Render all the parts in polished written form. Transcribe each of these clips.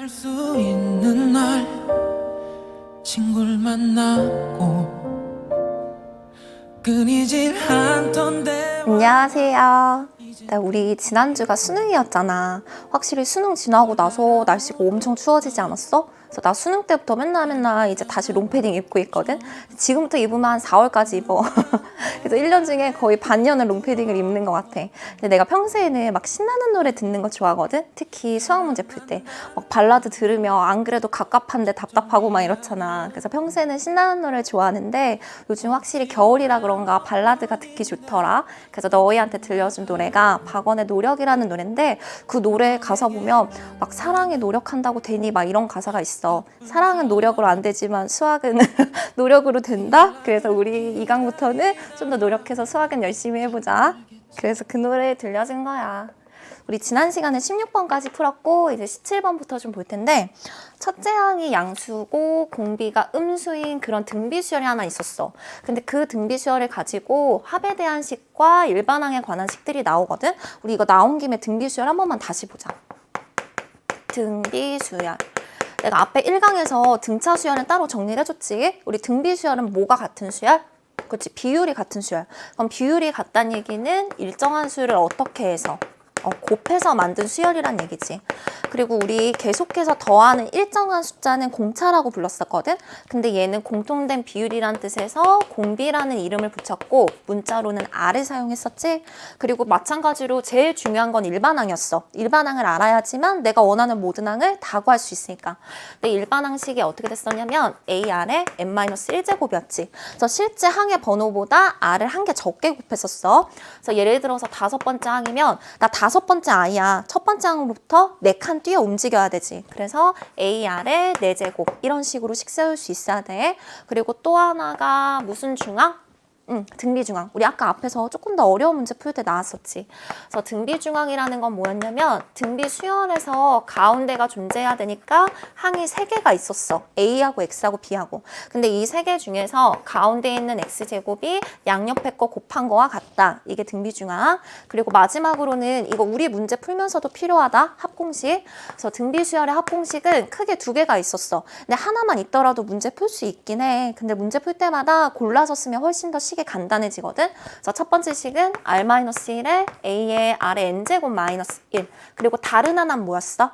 수 있는 날 친구를 만나고 끊이질 않던 대화. 안녕하세요. 우리 지난주가 수능이었잖아. 확실히 수능 지나고 나서 날씨가 엄청 추워지지 않았어? 그래서 나 수능 때부터 맨날 이제 다시 롱패딩 입고 있거든? 지금부터 입으면 한 4월까지 입어. 그래서 1년 중에 거의 반년은 롱패딩을 입는 것 같아. 근데 내가 평소에는 막 신나는 노래 듣는 거 좋아하거든? 특히 수학 문제 풀 때. 막 발라드 들으면 안 그래도 갑갑한데 답답하고 막 이렇잖아. 그래서 평소에는 신나는 노래 좋아하는데 요즘 확실히 겨울이라 그런가 발라드가 듣기 좋더라. 그래서 너희한테 들려준 노래가 박원의 노력이라는 노래인데 그 노래 가사 보면 막 사랑에 노력한다고 되니 막 이런 가사가 있어. 사랑은 노력으로 안 되지만 수학은 노력으로 된다? 그래서 우리 2강부터는 좀 더 노력해서 수학은 열심히 해보자. 그래서 그 노래 들려준 거야. 우리 지난 시간에 16번까지 풀었고 이제 17번부터 좀 볼 텐데 첫째 항이 양수고 공비가 음수인 그런 등비수열이 하나 있었어. 근데 그 등비수열을 가지고 합에 대한 식과 일반항에 관한 식들이 나오거든. 우리 이거 나온 김에 등비수열 한 번만 다시 보자. 등비수열. 내가 앞에 1강에서 등차 수열은 따로 정리를 해줬지. 우리 등비 수열은 뭐가 같은 수열? 그렇지, 비율이 같은 수열. 그럼 비율이 같다는 얘기는 일정한 수를 어떻게 해서? 곱해서 만든 수열이란 얘기지. 그리고 우리 계속해서 더하는 일정한 숫자는 공차라고 불렀었거든. 근데 얘는 공통된 비율이란 뜻에서 공비라는 이름을 붙였고 문자로는 R을 사용했었지. 그리고 마찬가지로 제일 중요한 건 일반항이었어. 일반항을 알아야지만 내가 원하는 모든 항을 다 구할 수 있으니까. 근데 일반항식이 어떻게 됐었냐면 AR의 n-1제곱이었지. 그래서 실제 항의 번호보다 R을 한 개 적게 곱했었어. 그래서 예를 들어서 5번째 항이면 나 5번째 I야. 첫 번째 항으로부터 4칸 뛰어 움직여야 되지. 그래서 AR의 4제곱 이런 식으로 식 세울 수 있어야 돼. 그리고 또 하나가 무슨 중항? 등비중항. 우리 아까 앞에서 조금 더 어려운 문제 풀 때 나왔었지. 그래서 등비중항이라는 건 뭐였냐면 등비수열에서 가운데가 존재해야 되니까 항이 3개가 있었어. A하고 X하고 B하고. 근데 이 3개 중에서 가운데 있는 X제곱이 양옆에 거 곱한 거와 같다. 이게 등비중항. 그리고 마지막으로는 이거 우리 문제 풀면서도 필요하다. 합공식. 그래서 등비수열의 합공식은 크게 2개가 있었어. 근데 하나만 있더라도 문제 풀 수 있긴 해. 근데 문제 풀 때마다 골라서 쓰면 훨씬 더 식이 간단해지거든. 그래서 첫 번째 식은 R-1에 A의 R의 N제곱 마이너스 1. 그리고 다른 하나는 뭐였어?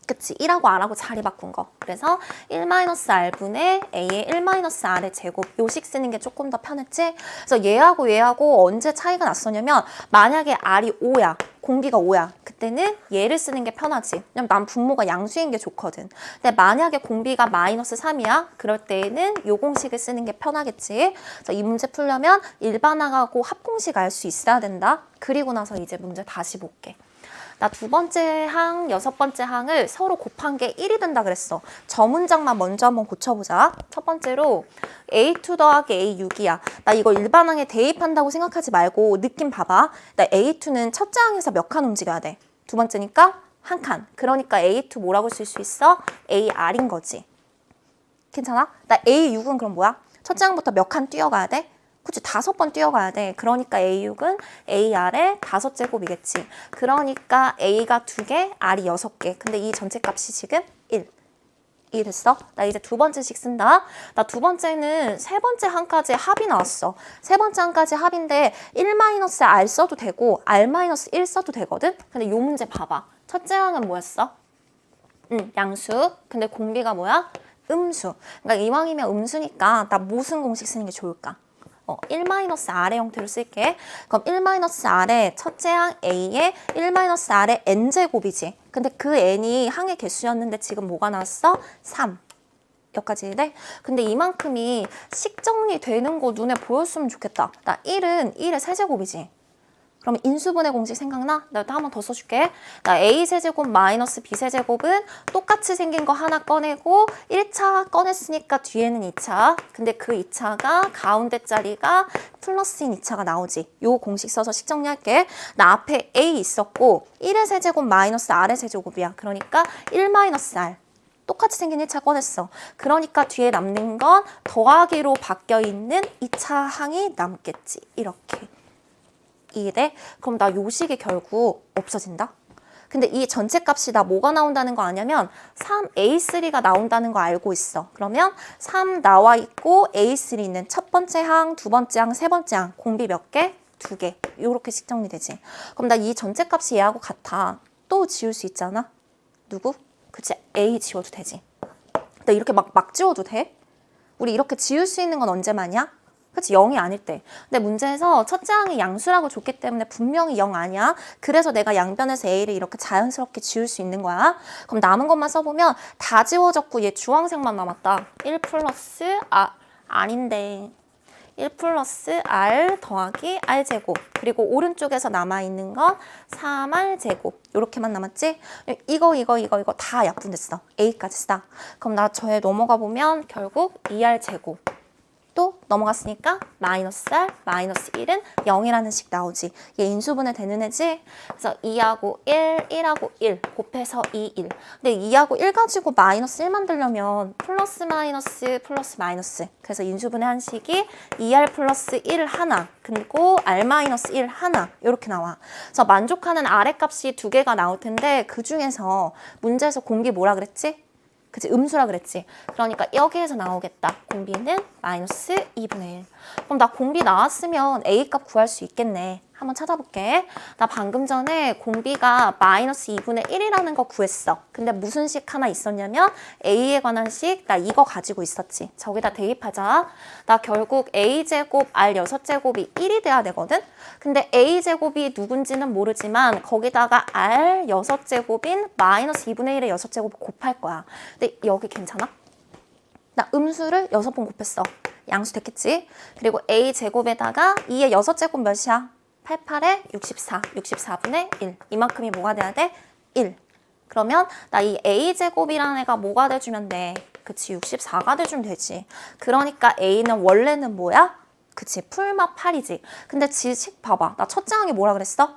그치, 1하고 R하고 자리 바꾼 거. 그래서 1-R분의 A의 1-R의 제곱. 요식 쓰는 게 조금 더 편했지? 그래서 얘하고 언제 차이가 났었냐면 만약에 R이 5야. 공비가 5야. 그때는 얘를 쓰는 게 편하지. 왜냐면 난 분모가 양수인 게 좋거든. 근데 만약에 공비가 마이너스 3이야. 그럴 때에는 요 공식을 쓰는 게 편하겠지. 그래서 이 문제 풀려면 일반항하고 합공식 알 수 있어야 된다. 그리고 나서 이제 문제 다시 볼게. 나 2번째 항, 6번째 항을 서로 곱한 게 1이 된다 그랬어. 저 문장만 먼저 한번 고쳐보자. 첫 번째로 A2 더하기 A6이야. 나 이거 일반항에 대입한다고 생각하지 말고 느낌 봐봐. 나 A2는 첫째 항에서 몇 칸 움직여야 돼? 두 번째니까 한 칸. 그러니까 A2 뭐라고 쓸 수 있어? AR인 거지. 괜찮아? 나 A6은 그럼 뭐야? 첫째 항부터 몇 칸 뛰어가야 돼? 그치, 5번 뛰어가야 돼. 그러니까 A6은 AR의 5제곱이겠지. 그러니까 A가 2개, R이 6개. 근데 이 전체 값이 지금 1. 이해됐어? 나 이제 2번째씩 쓴다. 나 2번째는 3번째 항까지 합이 나왔어. 3번째 항까지 합인데 1-R 써도 되고 R-1 써도 되거든? 근데 요 문제 봐봐. 첫째 항은 뭐였어? 양수. 근데 공비가 뭐야? 음수. 그러니까 이왕이면 음수니까 나 무슨 공식 쓰는 게 좋을까? 1-R의 형태로 쓸게. 그럼 1-R의 첫째 항 A의 1-R의 N제곱이지. 근데 그 N이 항의 개수였는데 지금 뭐가 나왔어? 3. 여기까지 돼? 근데 이만큼이 식 정리되는 거 눈에 보였으면 좋겠다. 나 1은 1의 세제곱이지. 그럼 인수분해 공식 생각나? 나 한 번 더 써줄게. 나 A세제곱 마이너스 B세제곱은 똑같이 생긴 거 하나 꺼내고 1차 꺼냈으니까 뒤에는 2차. 근데 그 2차가 가운데 자리가 플러스인 2차가 나오지. 요 공식 써서 식 정리할게. 나 앞에 A 있었고 1의 세제곱 마이너스 R의 세제곱이야. 그러니까 1-R. 똑같이 생긴 1차 꺼냈어. 그러니까 뒤에 남는 건 더하기로 바뀌어 있는 2차 항이 남겠지. 이렇게. 이해돼? 그럼 나 요식이 결국 없어진다? 근데 이 전체 값이 나 뭐가 나온다는 거 아냐면 3A3가 나온다는 거 알고 있어. 그러면 3 나와 있고 A3는 첫 번째 항, 두 번째 항, 세 번째 항. 공비 몇 개? 2개. 요렇게씩 정리되지. 그럼 나 이 전체 값이 얘하고 같아. 또 지울 수 있잖아. 누구? 그치, A 지워도 되지. 근데 이렇게 막 지워도 돼? 우리 이렇게 지울 수 있는 건 언제만이야? 그치, 0이 아닐 때. 근데 문제에서 첫째 항이 양수라고 줬기 때문에 분명히 0 아니야. 그래서 내가 양변에서 A를 이렇게 자연스럽게 지울 수 있는 거야. 그럼 남은 것만 써보면 다 지워졌고 얘 주황색만 남았다. 1 플러스 아닌데 1 플러스 R 더하기 R제곱. 그리고 오른쪽에서 남아있는 건 3R제곱. 이렇게만 남았지? 이거 다 약분됐어. A까지 쓰다. 그럼 나 저에 넘어가 보면 결국 2R제곱. 또 넘어갔으니까 마이너스 R, 마이너스 1은 0이라는 식 나오지. 얘 인수분해 되는 애지? 그래서 2하고 1, 1하고 1 곱해서 2, 1. 근데 2하고 1 가지고 마이너스 1 만들려면 플러스 마이너스 플러스 마이너스. 그래서 인수분해 한 식이 2R 플러스 1 하나, 그리고 R 마이너스 1 하나 이렇게 나와. 그래서 만족하는 R의 값이 2개가 나올 텐데 그 중에서 문제에서 공비 뭐라 그랬지? 그치, 음수라 그랬지. 그러니까 여기에서 나오겠다. 공비는 마이너스 2분의 1. 그럼 나 공비 나왔으면 A 값 구할 수 있겠네. 한번 찾아볼게. 나 방금 전에 공비가 마이너스 2분의 1이라는 거 구했어. 근데 무슨 식 하나 있었냐면 A에 관한 식, 나 이거 가지고 있었지. 저기다 대입하자. 나 결국 A제곱 R 6제곱이 1이 돼야 되거든? 근데 A제곱이 누군지는 모르지만 거기다가 R 6제곱인 마이너스 2분의 1의 6제곱 곱할 거야. 근데 여기 괜찮아? 나 음수를 6번 곱했어. 양수 됐겠지? 그리고 A제곱에다가 2의 6제곱 몇이야? 88에 64, 64분의 1. 이만큼이 뭐가 돼야 돼? 1. 그러면 나 이 A제곱이라는 애가 뭐가 돼주면 돼? 그치, 64가 돼주면 되지. 그러니까 A는 원래는 뭐야? 그치, 풀마 8이지. 근데 지식 봐봐. 나 첫째 항이 뭐라 그랬어?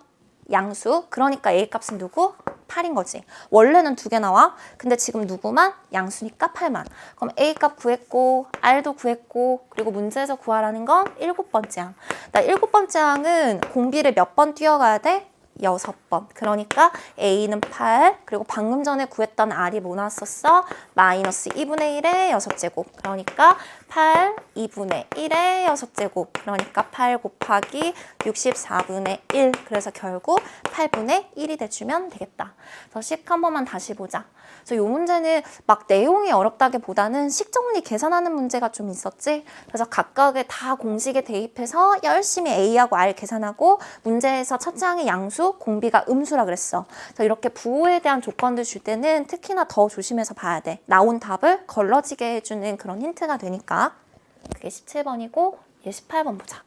양수. 그러니까 A 값은 누구? 8인 거지. 원래는 2개 나와. 근데 지금 누구만? 양수니까 8만. 그럼 A 값 구했고 R도 구했고 그리고 문제에서 구하라는 건 7번째 항. 나 7번째 항은 공비를 몇 번 뛰어가야 돼? 6번. 그러니까 A는 8. 그리고 방금 전에 구했던 R이 뭐 나왔었어? 마이너스 2분의 1의 6제곱. 그러니까 8, 2분의 1의 6제곱. 그러니까 8 곱하기 64분의 1. 그래서 결국 8분의 1이 돼주면 되겠다. 그래서 식 한 번만 다시 보자. 그래서 이 문제는 막 내용이 어렵다기보다는 식 정리 계산하는 문제가 좀 있었지. 그래서 각각의 다 공식에 대입해서 열심히 A하고 R 계산하고 문제에서 첫째 항의 양수, 공비가 음수라 그랬어. 그래서 이렇게 부호에 대한 조건들 줄 때는 특히나 더 조심해서 봐야 돼. 나온 답을 걸러지게 해주는 그런 힌트가 되니까. 그게 17번이고 얘 18번 보자.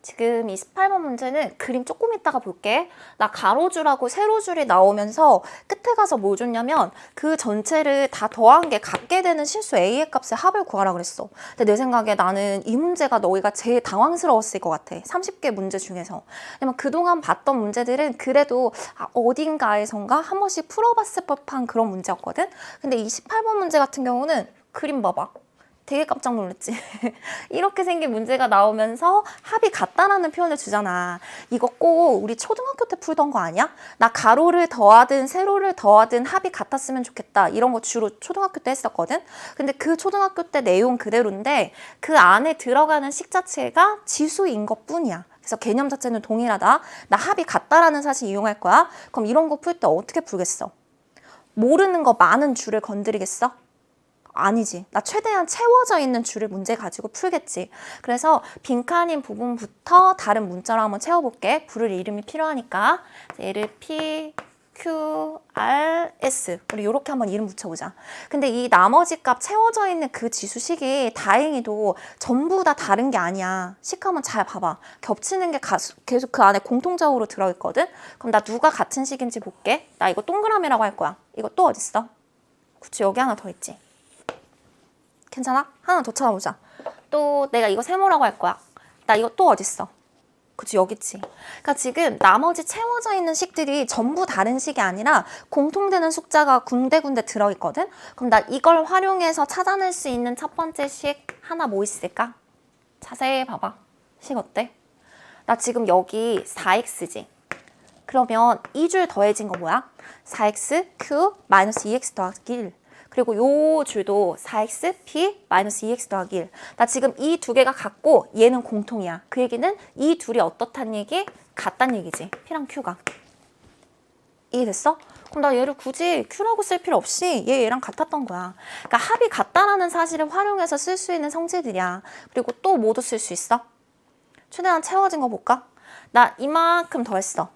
지금 이 18번 문제는 그림 조금 이따가 볼게. 나 가로줄하고 세로줄이 나오면서 끝에 가서 뭐 줬냐면 그 전체를 다 더한 게 같게 되는 실수 A의 값의 합을 구하라 그랬어. 근데 내 생각에 나는 이 문제가 너희가 제일 당황스러웠을 것 같아. 30개 문제 중에서. 왜냐면 그동안 봤던 문제들은 그래도 어딘가에선가 한 번씩 풀어봤을 법한 그런 문제였거든. 근데 이 18번 문제 같은 경우는 그림 봐봐. 되게 깜짝 놀랐지. 이렇게 생긴 문제가 나오면서 합이 같다라는 표현을 주잖아. 이거 꼭 우리 초등학교 때 풀던 거 아니야? 나 가로를 더하든 세로를 더하든 합이 같았으면 좋겠다. 이런 거 주로 초등학교 때 했었거든. 근데 그 초등학교 때 내용 그대로인데 그 안에 들어가는 식 자체가 지수인 것뿐이야. 그래서 개념 자체는 동일하다. 나 합이 같다라는 사실 이용할 거야. 그럼 이런 거 풀 때 어떻게 풀겠어? 모르는 거 많은 줄을 건드리겠어? 아니지. 나 최대한 채워져 있는 줄을 문제 가지고 풀겠지. 그래서 빈칸인 부분부터 다른 문자로 한번 채워볼게. 부를 이름이 필요하니까. 얘를 P, Q, R, S. 우리 이렇게 한번 이름 붙여보자. 근데 이 나머지 값 채워져 있는 그 지수식이 다행히도 전부 다 다른 게 아니야. 식 한번 잘 봐봐. 겹치는 게 계속 그 안에 공통적으로 들어있거든. 그럼 나 누가 같은 식인지 볼게. 나 이거 동그라미라고 할 거야. 이거 또 어딨어? 그치, 여기 하나 더 있지. 괜찮아? 하나 더 찾아보자. 또 내가 이거 세모라고 할 거야. 나 이거 또 어딨어? 그치, 여기 있지. 그러니까 지금 나머지 채워져 있는 식들이 전부 다른 식이 아니라 공통되는 숫자가 군데군데 들어있거든? 그럼 나 이걸 활용해서 찾아낼 수 있는 첫 번째 식 하나 뭐 있을까? 자세히 봐봐. 식 어때? 나 지금 여기 4x지. 그러면 이 줄 더해진 거 뭐야? 4x q 마이너스 2x 더하기 1. 그리고 요 줄도 4x p 마이너스 2x 더하기 1. 나 지금 이 두 개가 같고 얘는 공통이야. 그 얘기는 이 둘이 어떻단 얘기? 같단 얘기지. p랑 q가. 이해됐어? 그럼 나 얘를 굳이 q라고 쓸 필요 없이 얘랑 같았던 거야. 그러니까 합이 같다라는 사실을 활용해서 쓸 수 있는 성질들이야. 그리고 또 뭐도 쓸 수 있어? 최대한 채워진 거 볼까? 나 이만큼 더했어.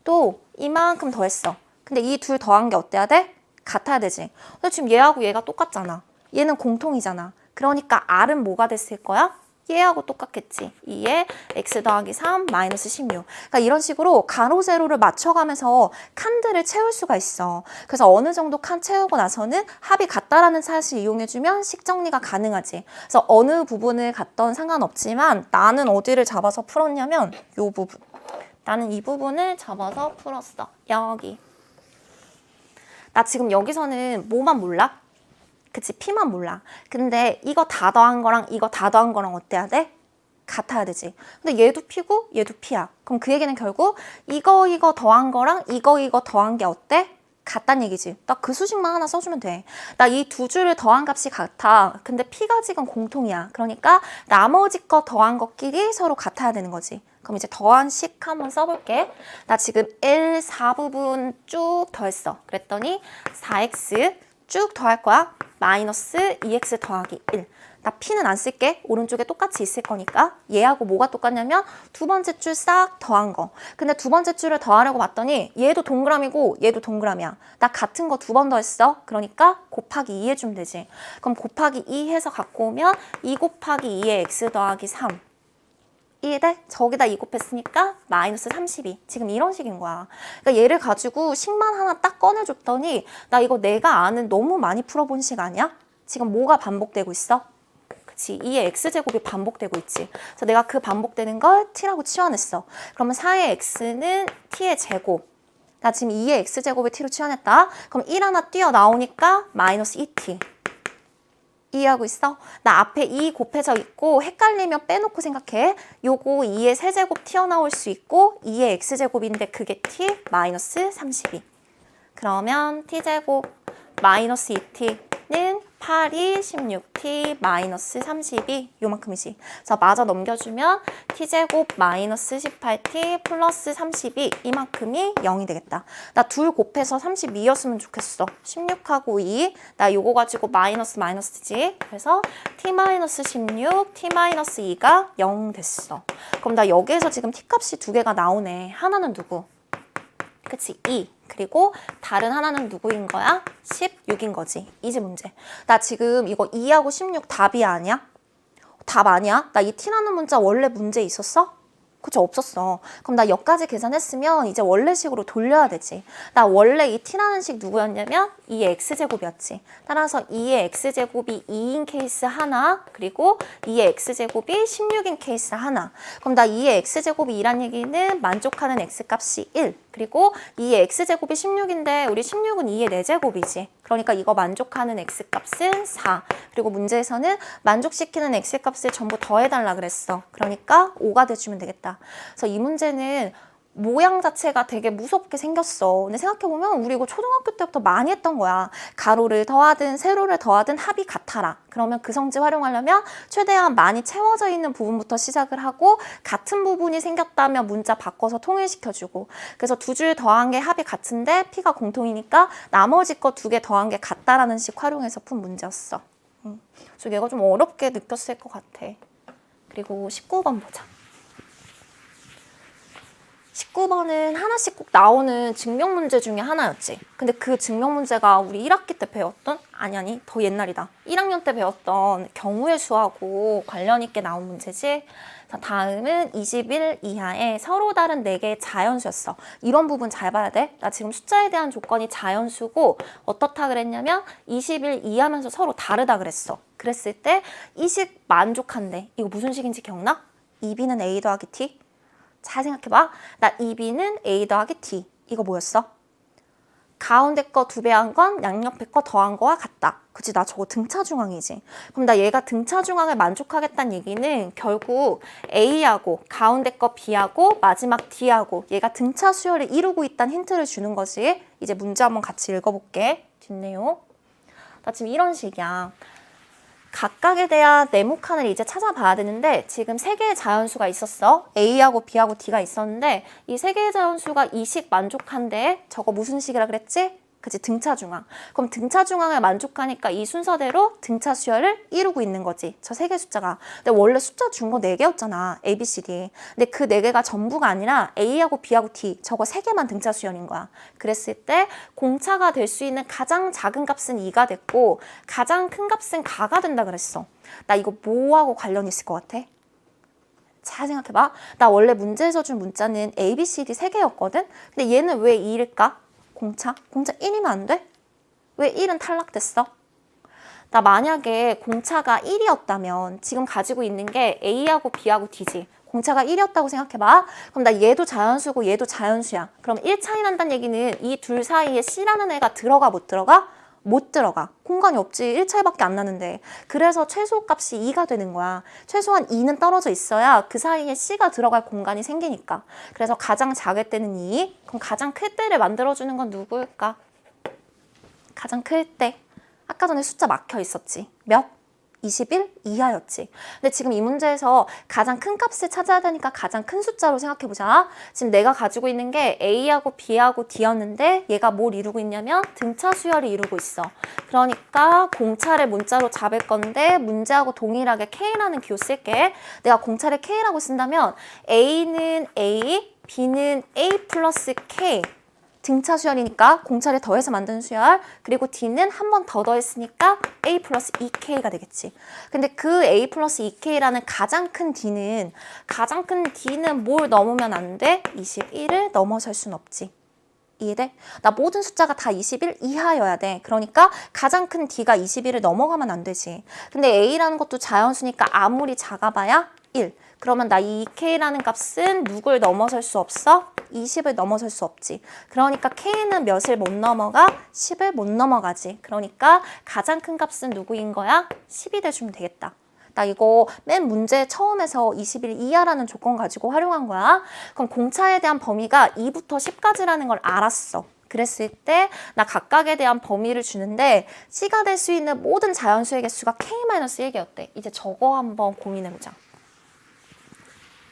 또 이만큼 더했어. 근데 이 둘 더한 게 어때야 돼? 같아야 되지. 근데 지금 얘하고 얘가 똑같잖아. 얘는 공통이잖아. 그러니까 R은 뭐가 됐을 거야? 얘하고 똑같겠지. 2에 x 더하기 3 마이너스 16. 그러니까 이런 식으로 가로 세로를 맞춰가면서 칸들을 채울 수가 있어. 그래서 어느 정도 칸 채우고 나서는 합이 같다라는 사실 이용해주면 식정리가 가능하지. 그래서 어느 부분을 갖던 상관없지만 나는 어디를 잡아서 풀었냐면 요 부분. 나는 이 부분을 잡아서 풀었어. 여기. 나 지금 여기서는 뭐만 몰라? 그치, P만 몰라. 근데 이거 다 더한 거랑 이거 다 더한 거랑 어때야 돼? 같아야 되지. 근데 얘도 P고 얘도 P야. 그럼 그 얘기는 결국 이거 더한 거랑 이거 더한 게 어때? 같단 얘기지. 나 그 수식만 하나 써주면 돼. 나 이 두 줄을 더한 값이 같아. 근데 P가 지금 공통이야. 그러니까 나머지 거 더한 것끼리 서로 같아야 되는 거지. 그럼 이제 더한 식 한번 써볼게. 나 지금 1, 4부분 쭉 더했어. 그랬더니 4x 쭉 더할 거야. 마이너스 2x 더하기 1. 나 P는 안 쓸게. 오른쪽에 똑같이 있을 거니까. 얘하고 뭐가 똑같냐면 두 번째 줄 싹 더한 거. 근데 두 번째 줄을 더하려고 봤더니 얘도 동그라미고 얘도 동그라미야. 나 같은 거 두 번 더했어. 그러니까 곱하기 2 해주면 되지. 그럼 곱하기 2 해서 갖고 오면 2 곱하기 2에 x 더하기 3. 이해돼? 저기다 2 곱했으니까 마이너스 32. 지금 이런 식인 거야. 그러니까 얘를 가지고 식만 하나 딱 꺼내줬더니 나 이거 내가 아는 너무 많이 풀어본 식 아니야? 지금 뭐가 반복되고 있어? 그치, 2의 x제곱이 반복되고 있지. 그래서 내가 그 반복되는 걸 t라고 치환했어. 그러면 4의 x는 t의 제곱. 나 지금 2의 x제곱을 t로 치환했다. 그럼 1 하나 뛰어나오니까 마이너스 2t. 이해하고 있어? 나 앞에 2 곱해져 있고 헷갈리면 빼놓고 생각해. 요거 2의 세제곱 튀어나올 수 있고 2의 x제곱인데 그게 t 마이너스 32. 그러면 t제곱 마이너스 2t는 8이 16t 마이너스 32 요만큼이지. 그래서 마저 넘겨주면 t제곱 마이너스 18t 플러스 32 이만큼이 0이 되겠다. 나 둘 곱해서 32였으면 좋겠어. 16하고 2. 나 요거 가지고 마이너스지. 그래서 t 마이너스 16, t 마이너스 2가 0 됐어. 그럼 나 여기에서 지금 t 값이 두 개가 나오네. 하나는 누구? 그치, 2. 그리고 다른 하나는 누구인 거야? 16인 거지. 이제 문제. 나 지금 이거 2하고 16 답이 아니야? 답 아니야? 나 이 t라는 문자 원래 문제 있었어? 그쵸, 없었어. 그럼 나 여기까지 계산했으면 이제 원래식으로 돌려야 되지. 나 원래 이 t라는 식 누구였냐면 2의 x제곱이었지. 따라서 2의 x제곱이 2인 케이스 하나, 그리고 2의 x제곱이 16인 케이스 하나. 그럼 나 2의 x제곱이 2란 얘기는 만족하는 x값이 1. 그리고 2의 x제곱이 16인데 우리 16은 2의 4제곱이지. 그러니까 이거 만족하는 x값은 4. 그리고 문제에서는 만족시키는 x값을 전부 더해달라 그랬어. 그러니까 5가 돼주면 되겠다. 그래서 이 문제는 모양 자체가 되게 무섭게 생겼어. 근데 생각해보면 우리 이거 초등학교 때부터 많이 했던 거야. 가로를 더하든 세로를 더하든 합이 같아라. 그러면 그 성질 활용하려면 최대한 많이 채워져 있는 부분부터 시작을 하고 같은 부분이 생겼다면 문자 바꿔서 통일시켜주고 그래서 두 줄 더한 게 합이 같은데 P가 공통이니까 나머지 거 두 개 더한 게 같다라는 식 활용해서 푼 문제였어. 그래서 얘가 좀 어렵게 느꼈을 것 같아. 그리고 19번 보자. 19번은 하나씩 꼭 나오는 증명 문제 중에 하나였지. 근데 그 증명 문제가 우리 1학기 때 배웠던? 아니, 더 옛날이다. 1학년 때 배웠던 경우의 수하고 관련 있게 나온 문제지. 자, 다음은 21 이하의 서로 다른 4개의 자연수였어. 이런 부분 잘 봐야 돼. 나 지금 숫자에 대한 조건이 자연수고 어떻다 그랬냐면 21 이하면서 서로 다르다 그랬어. 그랬을 때 이 식 만족한대. 이거 무슨 식인지 기억나? 2b는 a 더하기 t. 잘 생각해봐. 나 2b는 a 더하기 t. 이거 뭐였어? 가운데 거 2배 한 건 양옆에 거 더한 거와 같다. 그치, 나 저거 등차 중앙이지. 그럼 나 얘가 등차 중앙을 만족하겠다는 얘기는 결국 A하고 가운데 거 B하고 마지막 D하고 얘가 등차 수열을 이루고 있다는 힌트를 주는 거지. 이제 문제 한번 같이 읽어볼게. 뒷내용. 나 지금 이런 식이야. 각각에 대한 네모칸을 이제 찾아봐야 되는데 지금 3개의 자연수가 있었어. A하고 B하고 D가 있었는데 이 3개의 자연수가 이 식 만족한데 저거 무슨 식이라 그랬지? 그치, 등차 중앙. 그럼 등차 중앙을 만족하니까 이 순서대로 등차 수열을 이루고 있는 거지. 저 3개 숫자가. 근데 원래 숫자 준 거 4개였잖아. A, B, C, D. 근데 그 4개가 전부가 아니라 A하고 B하고 D. 저거 3개만 등차 수열인 거야. 그랬을 때 공차가 될 수 있는 가장 작은 값은 2가 됐고 가장 큰 값은 가가 된다 그랬어. 나 이거 뭐하고 관련 있을 것 같아? 잘 생각해봐. 나 원래 문제에서 준 문자는 A, B, C, D 3개였거든? 근데 얘는 왜 2일까? 공차 1이면 안 돼? 왜 1은 탈락됐어? 나 만약에 공차가 1이었다면 지금 가지고 있는 게 A하고 B하고 D지. 공차가 1이었다고 생각해봐. 그럼 나 얘도 자연수고 얘도 자연수야. 그럼 1 차이 난다는 얘기는 이 둘 사이에 C라는 애가 들어가 못 들어가? 못 들어가. 공간이 없지. 1 차이밖에 안 나는데. 그래서 최소값이 2가 되는 거야. 최소한 2는 떨어져 있어야 그 사이에 C가 들어갈 공간이 생기니까. 그래서 가장 작을 때는 2. 그럼 가장 클 때를 만들어주는 건 누구일까? 가장 클 때. 아까 전에 숫자 막혀 있었지. 몇? 21 이하였지. 근데 지금 이 문제에서 가장 큰 값을 찾아야 되니까 가장 큰 숫자로 생각해보자. 지금 내가 가지고 있는 게 A하고 B하고 D였는데 얘가 뭘 이루고 있냐면 등차 수열을 이루고 있어. 그러니까 공차를 문자로 잡을 건데 문제하고 동일하게 K라는 기호 쓸게. 내가 공차를 K라고 쓴다면 A는 A, B는 A 플러스 K. 등차 수열이니까 공차를 더해서 만드는 수열, 그리고 D는 한 번 더 더했으니까 A 플러스 2K가 되겠지. 근데 그 A 플러스 2K라는 가장 큰 D는 뭘 넘으면 안 돼? 21을 넘어설 순 없지. 이해돼? 나 모든 숫자가 다 21 이하여야 돼. 그러니까 가장 큰 D가 21을 넘어가면 안 되지. 근데 A라는 것도 자연수니까 아무리 작아봐야 1. 그러면 나 이 K라는 값은 누굴 넘어설 수 없어? 20을 넘어설 수 없지. 그러니까 K는 몇을 못 넘어가? 10을 못 넘어가지. 그러니까 가장 큰 값은 누구인 거야? 10이 돼주면 되겠다. 나 이거 맨 문제 처음에서 21 이하라는 조건 가지고 활용한 거야. 그럼 공차에 대한 범위가 2부터 10까지라는 걸 알았어. 그랬을 때 나 각각에 대한 범위를 주는데 C가 될 수 있는 모든 자연수의 개수가 K-1개였대. 이제 저거 한번 고민해보자.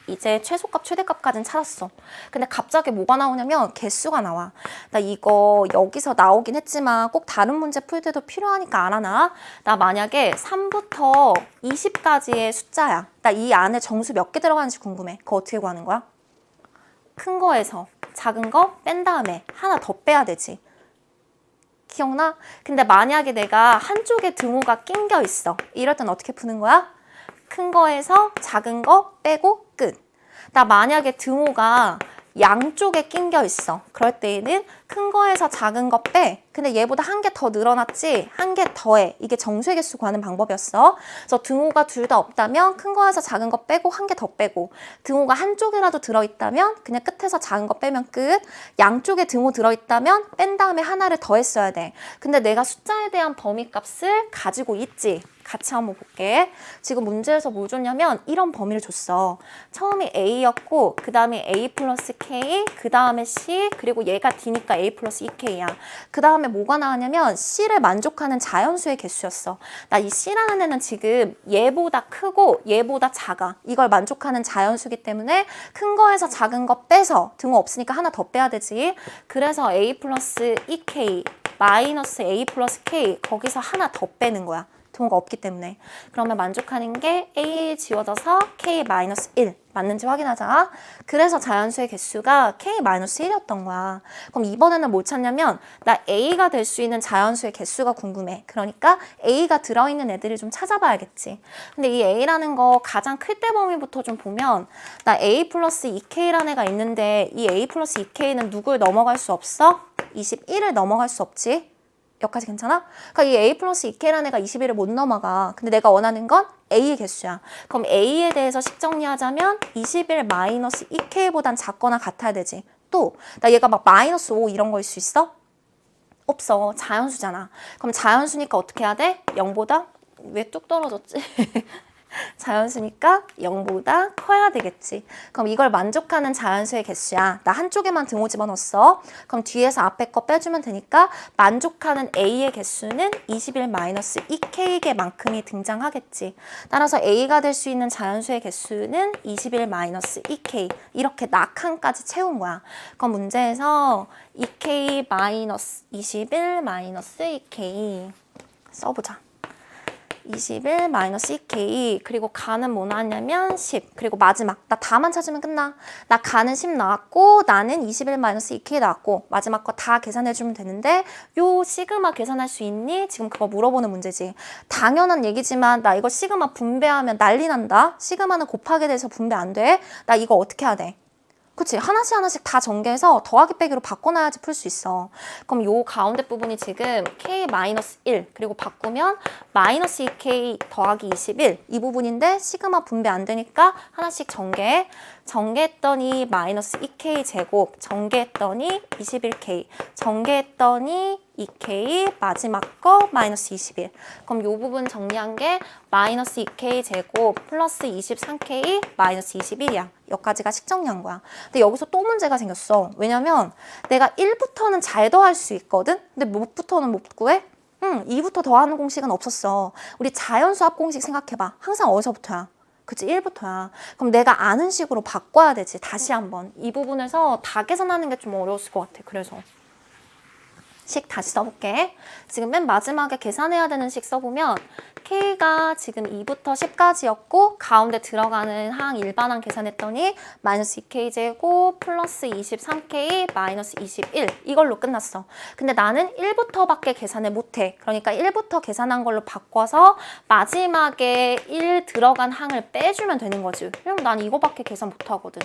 이제 최소값, 최대값까지는 찾았어. 근데 갑자기 뭐가 나오냐면 개수가 나와. 나 이거 여기서 나오긴 했지만 꼭 다른 문제 풀 때도 필요하니까 알아놔. 나 만약에 3부터 20까지의 숫자야. 나 이 안에 정수 몇 개 들어가는지 궁금해. 그거 어떻게 구하는 거야? 큰 거에서 작은 거 뺀 다음에 하나 더 빼야 되지. 기억나? 근데 만약에 내가 한쪽에 등호가 낑겨 있어. 이럴 땐 어떻게 푸는 거야? 큰 거에서 작은 거 빼고 끝. 나 만약에 등호가 양쪽에 낑겨 있어. 그럴 때에는 큰 거에서 작은 거 빼. 근데 얘보다 한 개 더 늘어났지? 한 개 더해. 이게 정수의 개수 구하는 방법이었어. 그래서 등호가 둘 다 없다면 큰 거에서 작은 거 빼고 한 개 더 빼고, 등호가 한쪽이라도 들어있다면 그냥 끝에서 작은 거 빼면 끝. 양쪽에 등호 들어있다면 뺀 다음에 하나를 더했어야 돼. 근데 내가 숫자에 대한 범위값을 가지고 있지. 같이 한번 볼게. 지금 문제에서 뭘 줬냐면 이런 범위를 줬어. 처음이 A였고 그 다음에 A 플러스 K, 그 다음에 C, 그리고 얘가 D니까 A 플러스 2K야. 그 다음에 뭐가 나왔냐면 C를 만족하는 자연수의 개수였어. 나 이 C라는 애는 지금 얘보다 크고 얘보다 작아. 이걸 만족하는 자연수기 때문에 큰 거에서 작은 거 빼서 등호 없으니까 하나 더 빼야 되지. 그래서 A 플러스 2K 마이너스 A 플러스 K 거기서 하나 더 빼는 거야. 등호가 없기 때문에. 그러면 만족하는 게 A 지워져서 K-1 맞는지 확인하자. 그래서 자연수의 개수가 K-1이었던 거야. 그럼 이번에는 뭘 찾냐면 나 A가 될 수 있는 자연수의 개수가 궁금해. 그러니까 A가 들어있는 애들을 좀 찾아봐야겠지. 근데 이 A라는 거 가장 클 때 범위부터 좀 보면 나 A 플러스 2K라는 애가 있는데 이 A 플러스 2K는 누굴 넘어갈 수 없어? 21을 넘어갈 수 없지. 여기까지 괜찮아? 그러니까 이 A 플러스 2K라는 애가 21을 못 넘어가. 근데 내가 원하는 건 A의 개수야. 그럼 A에 대해서 식 정리하자면 21 마이너스 2K보단 작거나 같아야 되지. 또 나 얘가 막 마이너스 5 이런 거일 수 있어? 없어. 자연수잖아. 그럼 자연수니까 어떻게 해야 돼? 0보다? 왜 뚝 떨어졌지? 자연수니까 0보다 커야 되겠지. 그럼 이걸 만족하는 자연수의 개수야. 나 한쪽에만 등호 집어넣었어. 그럼 뒤에서 앞에 거 빼주면 되니까 만족하는 A의 개수는 21-2K개만큼이 등장하겠지. 따라서 A가 될 수 있는 자연수의 개수는 21-2K. 이렇게 낙한까지 채운 거야. 그럼 문제에서 2K-21-2K 써보자. 21-2K 그리고 가는 뭐 나왔냐면 10 그리고 마지막 나 다만 찾으면 끝나. 나 가는 10 나왔고 나는 21-2K 나왔고 마지막 거 다 계산해주면 되는데 요 시그마 계산할 수 있니? 지금 그거 물어보는 문제지. 당연한 얘기지만 나 이거 시그마 분배하면 난리 난다. 시그마는 곱하게 돼서 분배 안 돼. 나 이거 어떻게 해야 돼? 그치? 하나씩 다 전개해서 더하기 빼기로 바꿔놔야지 풀 수 있어. 그럼 요 가운데 부분이 지금 K-1 그리고 바꾸면 마이너스 2K 더하기 21 이 부분인데 시그마 분배 안 되니까 하나씩 전개해. 전개했더니 마이너스 2K 제곱, 전개했더니 21K, 전개했더니 2K, 마지막 거 마이너스 21. 그럼 요 부분 정리한 게 마이너스 2K 제곱 플러스 23K 마이너스 21이야. 여기까지가 식정리한 거야. 근데 여기서 또 문제가 생겼어. 왜냐면 내가 1부터는 잘 더할 수 있거든? 근데 몇부터는 못 구해? 2부터 더하는 공식은 없었어. 우리 자연수합 공식 생각해봐. 항상 어디서부터야? 그치, 1부터야. 그럼 내가 아는 식으로 바꿔야 되지. 다시 한번. 이 부분에서 다 계산하는 게 좀 어려웠을 것 같아. 그래서. 식 다시 써볼게. 지금 맨 마지막에 계산해야 되는 식 써보면 K가 지금 2부터 10까지였고 가운데 들어가는 항 일반항 계산했더니 마이너스 2K 제곱 플러스 23K 마이너스 21 이걸로 끝났어. 근데 나는 1부터밖에 계산을 못해. 그러니까 1부터 계산한 걸로 바꿔서 마지막에 1 들어간 항을 빼주면 되는 거지. 왜냐면 난 이거밖에 계산 못하거든.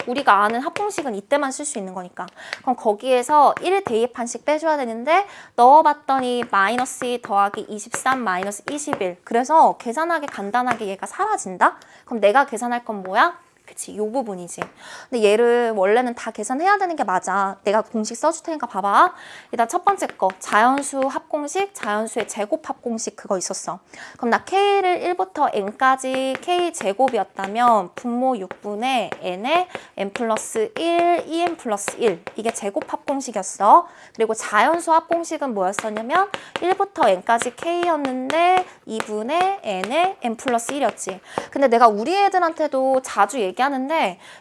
우리가 아는 합공식은 이때만 쓸 수 있는 거니까. 그럼 거기에서 1 대입한씩 빼줘야 되는데 넣어봤더니 마이너스 2 더하기 23 마이너스 21. 그래서 계산하기 간단하게 얘가 사라진다? 그럼 내가 계산할 건 뭐야? 그치, 요 부분이지. 근데 얘를 원래는 다 계산해야 되는 게 맞아. 내가 공식 써줄 테니까 봐봐. 일단 첫 번째 거, 자연수 합공식, 자연수의 제곱 합공식 그거 있었어. 그럼 나 K를 1부터 N까지 K제곱이었다면 분모 6분의 N에 N 플러스 1, 2N 플러스 1. 이게 제곱 합공식이었어. 그리고 자연수 합공식은 뭐였었냐면 1부터 N까지 K였는데 2분의 N에 N 플러스 1이었지. 근데 내가 우리 애들한테도 자주 얘기하는데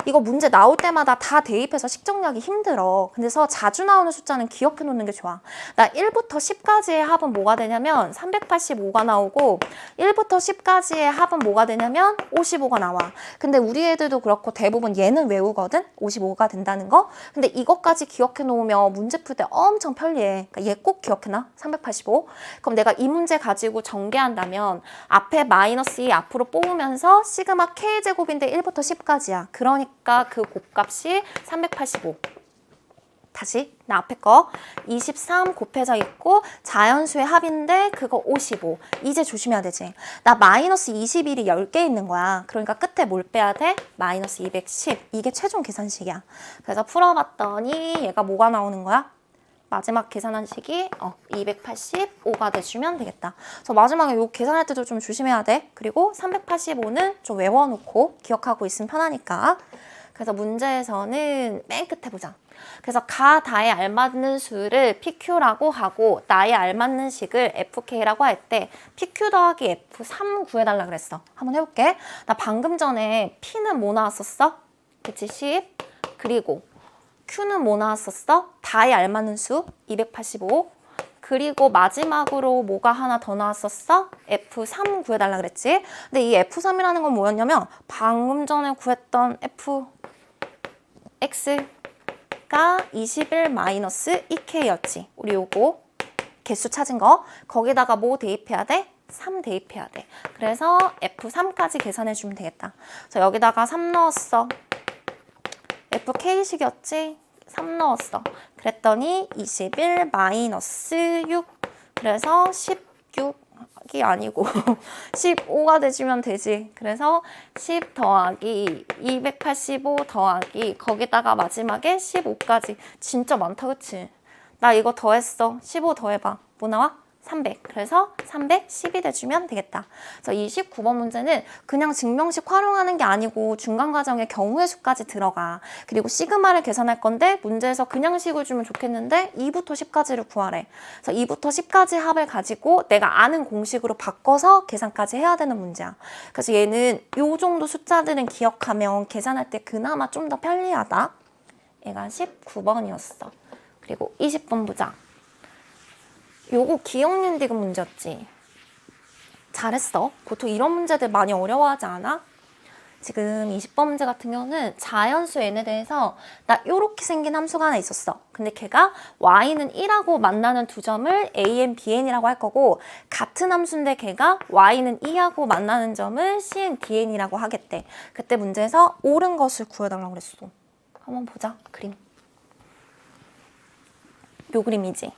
이거 문제 나올 때마다 다 대입해서 식 정리하기 힘들어. 그래서 자주 나오는 숫자는 기억해 놓는 게 좋아. 나 1부터 10까지의 합은 뭐가 되냐면 385가 나오고 1부터 10까지의 합은 뭐가 되냐면 55가 나와. 근데 우리 애들도 그렇고 대부분 얘는 외우거든? 55가 된다는 거. 근데 이것까지 기억해 놓으면 문제 풀 때 엄청 편리해. 그러니까 얘 꼭 기억해놔. 385. 그럼 내가 이 문제 가지고 전개한다면 앞에 마이너스 2 앞으로 뽑으면서 시그마 K제곱인데 1부터 10까지야. 그러니까 그 곱값이 385. 다시 나 앞에 거 23 곱해져 있고 자연수의 합인데 그거 55. 이제 조심해야 되지. 나 마이너스 21이 10개 있는 거야. 그러니까 끝에 뭘 빼야 돼? 마이너스 210. 이게 최종 계산식이야. 그래서 풀어봤더니 얘가 뭐가 나오는 거야? 마지막 계산한 식이 285가 돼주면 되겠다. 그래서 마지막에 요 계산할 때도 좀 조심해야 돼. 그리고 385는 좀 외워놓고 기억하고 있으면 편하니까. 그래서 문제에서는 맨 끝에 보자. 그래서 가, 다에 알맞는 수를 PQ라고 하고 나에 알맞는 식을 FK라고 할 때 PQ 더하기 F3 구해달라 그랬어. 한번 해볼게. 나 방금 전에 P는 뭐 나왔었어? 그치, 10. 그리고 Q는 뭐 나왔었어? 다에 알맞는 수 285. 그리고 마지막으로 뭐가 하나 더 나왔었어? F3 구해달라 그랬지? 근데 이 F3이라는 건 뭐였냐면 방금 전에 구했던 Fx가 21-2K였지. 우리 요거 개수 찾은 거. 거기다가 뭐 대입해야 돼? 3 대입해야 돼. 그래서 F3까지 계산해주면 되겠다. 자, 여기다가 3 넣었어. FK식이었지? 3 넣었어. 그랬더니 21-6. 그래서 16이 아니고 15가 돼주면 되지. 그래서 10 더하기 285 더하기 거기다가 마지막에 15까지. 진짜 많다, 그치? 나 이거 더했어. 15 더해봐. 뭐 나와? 300. 그래서 310이 돼주면 되겠다. 그래서 이 19번 문제는 그냥 증명식 활용하는 게 아니고 중간 과정에 경우의 수까지 들어가. 그리고 시그마를 계산할 건데 문제에서 그냥 식을 주면 좋겠는데 2부터 10까지를 구하래. 그래서 2부터 10까지 합을 가지고 내가 아는 공식으로 바꿔서 계산까지 해야 되는 문제야. 그래서 얘는 요 정도 숫자들은 기억하면 계산할 때 그나마 좀 더 편리하다. 얘가 19번이었어. 그리고 20번 보자. 요거 기억력 디귿 문제였지. 잘했어. 보통 이런 문제들 많이 어려워하지 않아? 지금 20번 문제 같은 경우는 자연수 n에 대해서 나 요렇게 생긴 함수가 하나 있었어. 근데 걔가 y는 1하고 만나는 두 점을 an, bn이라고 할 거고 같은 함수인데 걔가 y는 2하고 만나는 점을 cn, dn이라고 하겠대. 그때 문제에서 옳은 것을 구해달라고 그랬어. 한번 보자. 그림. 요 그림이지.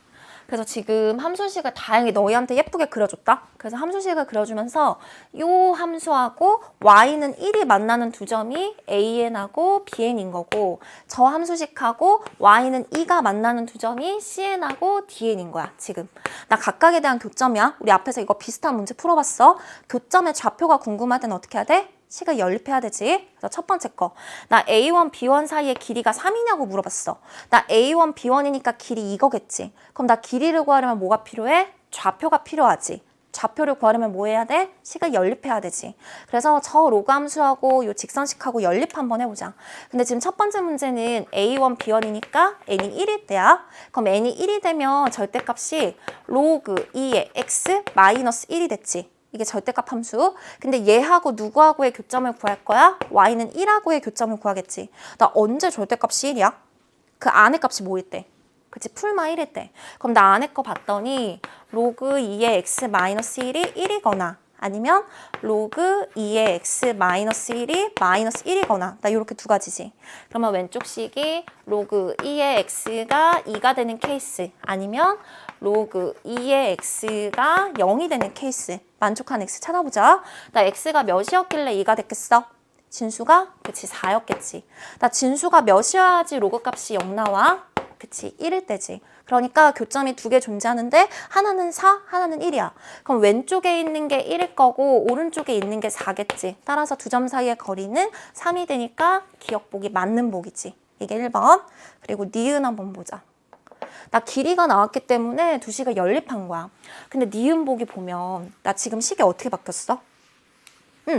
그래서 지금 함수식을 다행히 너희한테 예쁘게 그려줬다. 그래서 함수식을 그려주면서 요 함수하고 y는 1이 만나는 두 점이 an하고 bn인 거고 저 함수식하고 y는 2가 만나는 두 점이 cn하고 dn인 거야. 지금 나 각각에 대한 교점이야. 우리 앞에서 이거 비슷한 문제 풀어봤어. 교점의 좌표가 궁금할 땐 어떻게 해야 돼? 식을 연립해야 되지. 그래서 첫 번째 거. 나 A1, B1 사이의 길이가 3이냐고 물어봤어. 나 A1, B1이니까 길이 이거겠지. 그럼 나 길이를 구하려면 뭐가 필요해? 좌표가 필요하지. 좌표를 구하려면 뭐 해야 돼? 식을 연립해야 되지. 그래서 저 로그 함수하고 요 직선식하고 연립 한번 해보자. 근데 지금 첫 번째 문제는 A1, B1이니까 n이 1일 때야. 그럼 n이 1이 되면 절대값이 로그 2의 x 마이너스 1이 됐지. 이게 절대값 함수. 근데 얘하고 누구하고의 교점을 구할 거야? y는 1하고의 교점을 구하겠지. 나 언제 절대값이 1이야? 그 안에 값이 뭐일 때? 그치, 풀마 1일 때. 그럼 나 안에 거 봤더니 로그 2의 x 마이너스 1이 1이거나 아니면 로그 2의 x 마이너스 1이 마이너스 1이거나 나 이렇게 두 가지지. 그러면 왼쪽 식이 로그 2의 x가 2가 되는 케이스 아니면 로그 2의 x가 0이 되는 케이스. 만족한 x 찾아보자. 나 x가 몇이었길래 2가 됐겠어? 진수가? 그치, 4였겠지. 나 진수가 몇이어야지 로그 값이 0 나와? 그치, 1일 때지. 그러니까 교점이 두 개 존재하는데 하나는 4, 하나는 1이야. 그럼 왼쪽에 있는 게 1일 거고 오른쪽에 있는 게 4겠지. 따라서 두 점 사이의 거리는 3이 되니까 기억보기 맞는 보기지. 이게 1번. 그리고 니은 한번 보자. 나 길이가 나왔기 때문에 두 식을 연립한 거야. 근데 니은 보기 보면 나 지금 식이 어떻게 바뀌었어?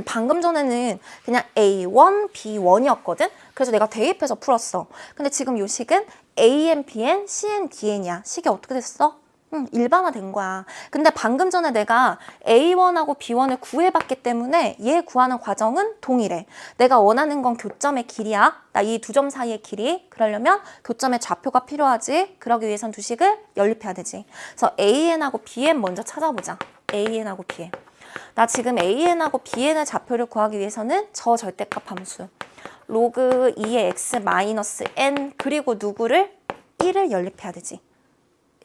방금 전에는 그냥 A1, B1이었거든? 그래서 내가 대입해서 풀었어. 근데 지금 이 식은 AN, BN, CN, DN이야. 식이 어떻게 됐어? 일반화된 거야. 근데 방금 전에 내가 A1하고 B1을 구해봤기 때문에 얘 구하는 과정은 동일해. 내가 원하는 건 교점의 길이야. 나 이 두 점 사이의 길이. 그러려면 교점의 좌표가 필요하지. 그러기 위해선 두 식을 연립해야 되지. 그래서 AN하고 BN 먼저 찾아보자. AN하고 BN. 나 지금 AN하고 BN의 좌표를 구하기 위해서는 저 절대값 함수 로그 2의 x 마이너스 n 그리고 누구를 1을 연립해야 되지.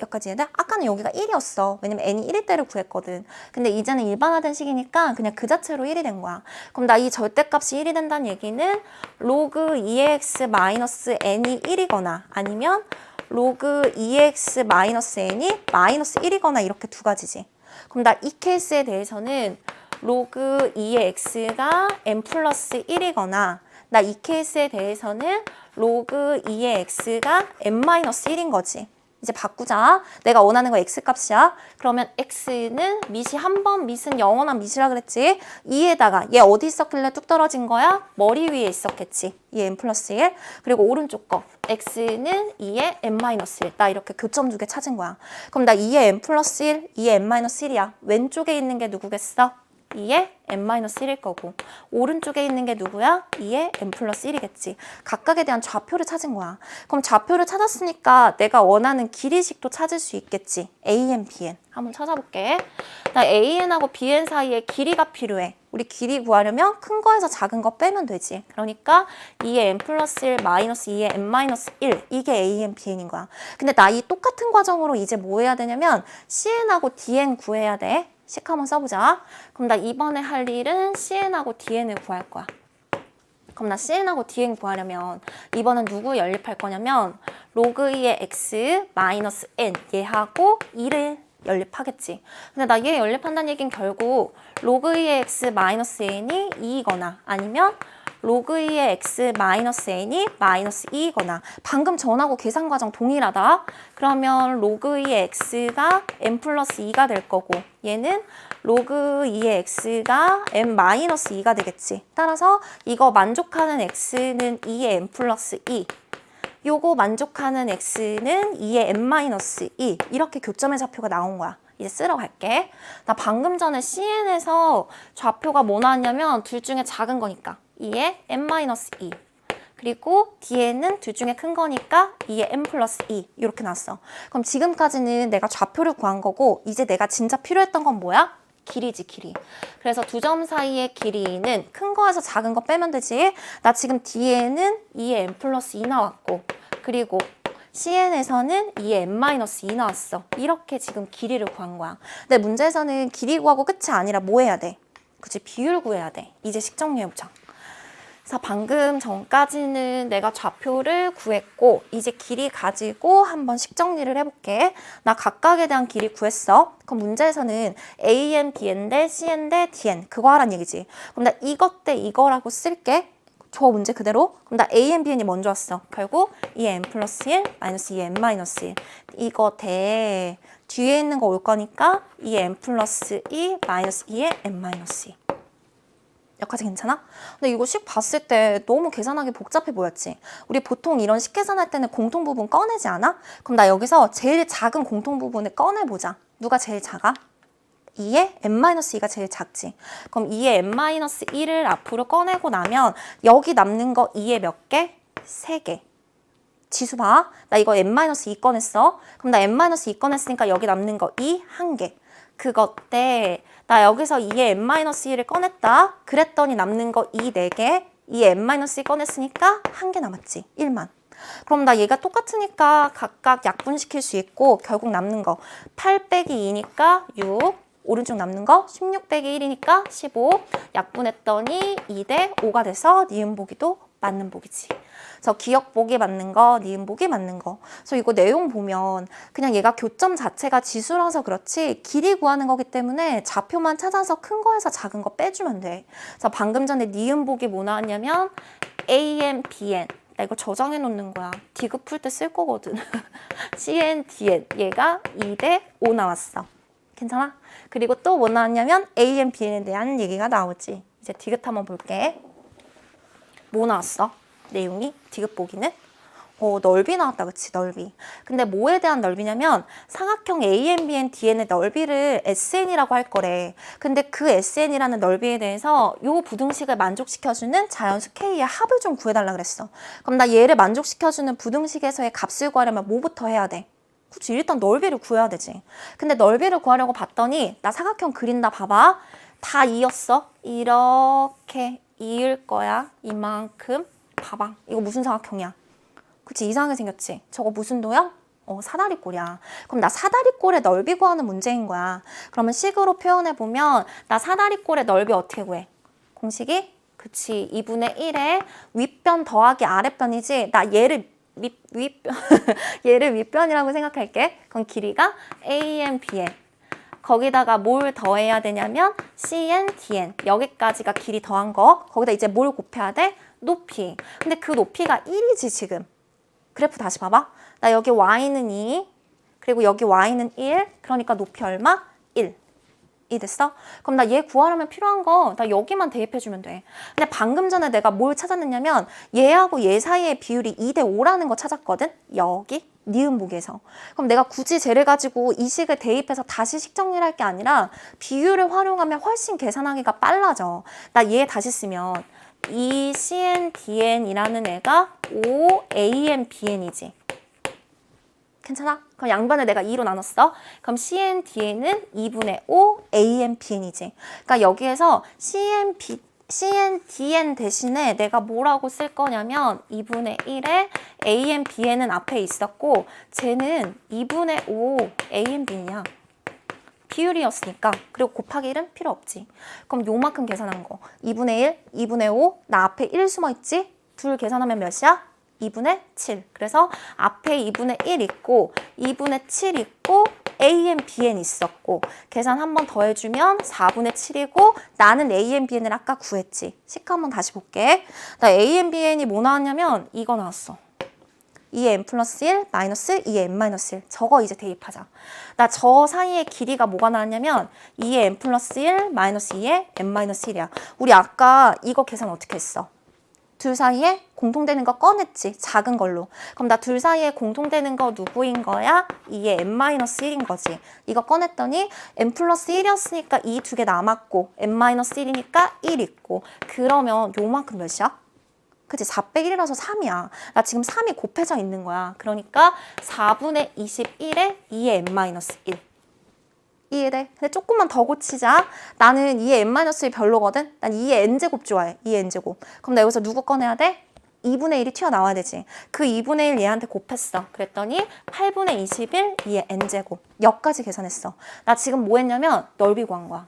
여기까지 해야 돼? 아까는 여기가 1이었어. 왜냐면 n이 1일 때를 구했거든. 근데 이제는 일반화된 식이니까 그냥 그 자체로 1이 된 거야. 그럼 나 이 절대값이 1이 된다는 얘기는 로그 2의 x 마이너스 n이 1이거나 아니면 로그 2의 x 마이너스 n이 마이너스 1이거나 이렇게 두 가지지. 그럼 나 이 케이스에 대해서는 로그 2의 x가 n 플러스 1이거나 나 이 케이스에 대해서는 로그 2의 x가 n 마이너스 1인 거지. 이제 바꾸자. 내가 원하는 거 x값이야. 그러면 x는 밑이 한 번 밑은 영원한 밑이라 그랬지. 2에다가 얘 어디 있었길래 뚝 떨어진 거야? 머리 위에 있었겠지. 이 n 플러스 1. 그리고 오른쪽 거 x는 2의 n 마이너스 1. 나 이렇게 교점 두 개 찾은 거야. 그럼 나 2의 n 플러스 1, 2의 n 마이너스 1이야. 왼쪽에 있는 게 누구겠어? 2의 n-1일 거고 오른쪽에 있는 게 누구야? 2의 n 플러스 1이겠지. 각각에 대한 좌표를 찾은 거야. 그럼 좌표를 찾았으니까 내가 원하는 길이식도 찾을 수 있겠지. AN, BN. 한번 찾아볼게. 나 AN하고 BN 사이에 길이가 필요해. 우리 길이 구하려면 큰 거에서 작은 거 빼면 되지. 그러니까 2의 n 플러스 1 마이너스 2의 n-1 이게 AN, BN인 거야. 근데 나 이 똑같은 과정으로 이제 뭐 해야 되냐면 CN하고 DN 구해야 돼. 식 한번 써보자. 그럼 나 이번에 할 일은 CN하고 DN을 구할 거야. 그럼 나 CN하고 DN 구하려면 이번엔 누구 연립할 거냐면 로그 2의 x 마이너스 n 얘하고 2를 연립하겠지. 근데 나 얘 연립한다는 얘기는 결국 로그 2의 x 마이너스 n이 2이거나 아니면 로그 2의 x 마이너스 n이 마이너스 2이거나 방금 전하고 계산 과정 동일하다. 그러면 로그 2의 x가 n 플러스 2가 될 거고 얘는 로그 2의 x가 n 마이너스 2가 되겠지. 따라서 이거 만족하는 x는 2의 n 플러스 2 요거 만족하는 x는 2의 n-2 이렇게 교점의 좌표가 나온 거야. 이제 쓰러 갈게. 나 방금 전에 CN에서 좌표가 뭐 나왔냐면 둘 중에 작은 거니까 2의 n-2 그리고 DN은 둘 중에 큰 거니까 2의 n 플러스 2 이렇게 나왔어. 그럼 지금까지는 내가 좌표를 구한 거고 이제 내가 진짜 필요했던 건 뭐야? 길이지, 길이. 그래서 두 점 사이의 길이는 큰 거에서 작은 거 빼면 되지. 나 지금 D에는 2의 n 플러스 2 나왔고 그리고 CN에서는 2의 n-2 나왔어. 이렇게 지금 길이를 구한 거야. 근데 문제에서는 길이 구하고 끝이 아니라 뭐 해야 돼? 그치, 비율 구해야 돼. 이제 식 정리해보자. 그래서 방금 전까지는 내가 좌표를 구했고 이제 길이 가지고 한번 식 정리를 해볼게. 나 각각에 대한 길이 구했어. 그럼 문제에서는 AN, BN 대 CN 대 DN 그거 하란 얘기지. 그럼 나 이것 대 이거라고 쓸게. 저 문제 그대로. 그럼 나 AN, BN이 먼저 왔어. 결국 2의 n 플러스 1 마이너스 2의 n-1 이거 대 뒤에 있는 거 올 거니까 2의 n 플러스 2 마이너스 2의 n-2 여기까지 괜찮아? 근데 이거 식 봤을 때 너무 계산하기 복잡해 보였지? 우리 보통 이런 식 계산할 때는 공통부분 꺼내지 않아? 그럼 나 여기서 제일 작은 공통부분을 꺼내보자. 누가 제일 작아? 2의 n-2가 제일 작지. 그럼 2의 n-1을 앞으로 꺼내고 나면 여기 남는 거 2의 몇 개? 3개. 지수 봐. 나 이거 n-2 꺼냈어. 그럼 나 n-2 꺼냈으니까 여기 남는 거 2, 1개. 그것 때 나 여기서 2의 n-1을 꺼냈다. 그랬더니 남는 거 2, 4개. 2의 n-1 꺼냈으니까 1개 남았지. 1만. 그럼 나 얘가 똑같으니까 각각 약분시킬 수 있고 결국 남는 거 8 빼기 2니까 6. 오른쪽 남는 거 16 빼기 1이니까 15. 약분했더니 2대 5가 돼서 니은 보기도 맞는 보기지. 그래서 기억 보기 맞는 거, 니은 보기 맞는 거. 그래서 이거 내용 보면 그냥 얘가 교점 자체가 지수라서 그렇지 길이 구하는 거기 때문에 좌표만 찾아서 큰 거에서 작은 거 빼주면 돼. 그래서 방금 전에 니은 보기 뭐 나왔냐면 AN, BN. 나 이거 저장해 놓는 거야. 디귿 풀 때 쓸 거거든. CN, DN. 얘가 2대 5 나왔어. 괜찮아? 그리고 또 뭐 나왔냐면 AN, BN에 대한 얘기가 나오지. 이제 디귿 한번 볼게. 뭐 나왔어? 내용이? 디귿 보기는? 넓이 나왔다, 그치? 넓이. 근데 뭐에 대한 넓이냐면 삼각형 AN, BN, DN의 넓이를 SN이라고 할 거래. 근데 그 SN이라는 넓이에 대해서 요 부등식을 만족시켜주는 자연수 K의 합을 좀 구해달라 그랬어. 그럼 나 얘를 만족시켜주는 부등식에서의 값을 구하려면 뭐부터 해야 돼? 그치, 일단 넓이를 구해야 되지. 근데 넓이를 구하려고 봤더니 나 사각형 그린다 봐봐. 다 이었어. 이렇게 이을 거야. 이만큼. 봐봐. 이거 무슨 사각형이야? 그치, 이상하게 생겼지? 저거 무슨 도형? 사다리꼴이야. 그럼 나 사다리꼴의 넓이 구하는 문제인 거야. 그러면 식으로 표현해보면 나 사다리꼴의 넓이 어떻게 구해? 공식이? 그치, 2분의 1에 윗변 더하기 아랫변이지. 나 얘를 얘를 윗변이라고 생각할게. 그럼 길이가 AN, BN. 거기다가 뭘 더해야 되냐면 CN, DN. 여기까지가 길이 더한 거. 거기다 이제 뭘 곱해야 돼? 높이. 근데 그 높이가 1이지 지금. 그래프 다시 봐봐. 나 여기 y는 2. 그리고 여기 y는 1. 그러니까 높이 얼마? 1. 이 됐어? 그럼 나 얘 구하려면 필요한 거 나 여기만 대입해주면 돼. 근데 방금 전에 내가 뭘 찾았느냐면 얘하고 얘 사이의 비율이 2대 5라는 거 찾았거든? 여기 니은 보기에서. 그럼 내가 굳이 쟤를 가지고 이 식을 대입해서 다시 식 정리를 할 게 아니라 비율을 활용하면 훨씬 계산하기가 빨라져. 나 얘 다시 쓰면 이 CN, DN이라는 애가 5 AN, BN이지. 괜찮아? 그럼 양변을 내가 2로 나눴어. 그럼 CN, DN은 2분의 5 AN, BN이지. 그러니까 여기에서 CN, DN 대신에 내가 뭐라고 쓸 거냐면 2분의 1에 AN, BN은 앞에 있었고 쟤는 2분의 5 AN, BN이야. 비율이었으니까. 그리고 곱하기 1은 필요 없지. 그럼 요만큼 계산한 거. 2분의 1, 2분의 5. 나 앞에 1 숨어있지? 둘 계산하면 몇이야? 2분의 7. 그래서 앞에 2분의 1 있고 2분의 7 있고 AN, BN 있었고 계산 한 번 더 해주면 4분의 7이고 나는 AN, BN을 아까 구했지. 식 한번 다시 볼게. 나 AN, BN이 뭐 나왔냐면 이거 나왔어. 2의 n 플러스 1 마이너스 2의 n 마이너스 1. 저거 이제 대입하자. 나 저 사이의 길이가 뭐가 나왔냐면 2의 n 플러스 1 마이너스 2의 n 마이너스 1이야. 우리 아까 이거 계산 어떻게 했어? 둘 사이에 공통되는 거 꺼냈지. 작은 걸로. 그럼 나 둘 사이에 공통되는 거 누구인 거야? 2의 n-1인 거지. 이거 꺼냈더니 n 플러스 1이었으니까 2 두 개 남았고 n-1이니까 1 있고 그러면 요만큼 몇이야? 그치? 4 빼기 1이라서 3이야. 나 지금 3이 곱해져 있는 거야. 그러니까 4분의 21에 2의 n-1. 이해돼? 근데 조금만 더 고치자. 나는 2의 n-1 별로거든? 난 2의 n제곱 좋아해. 2의 n제곱. 그럼 나 여기서 누구 꺼내야 돼? 2분의 1이 튀어나와야 되지. 그 2분의 1 얘한테 곱했어. 그랬더니 8분의 21 2의 n제곱. 여기까지 계산했어. 나 지금 뭐 했냐면 넓이 구한 거야.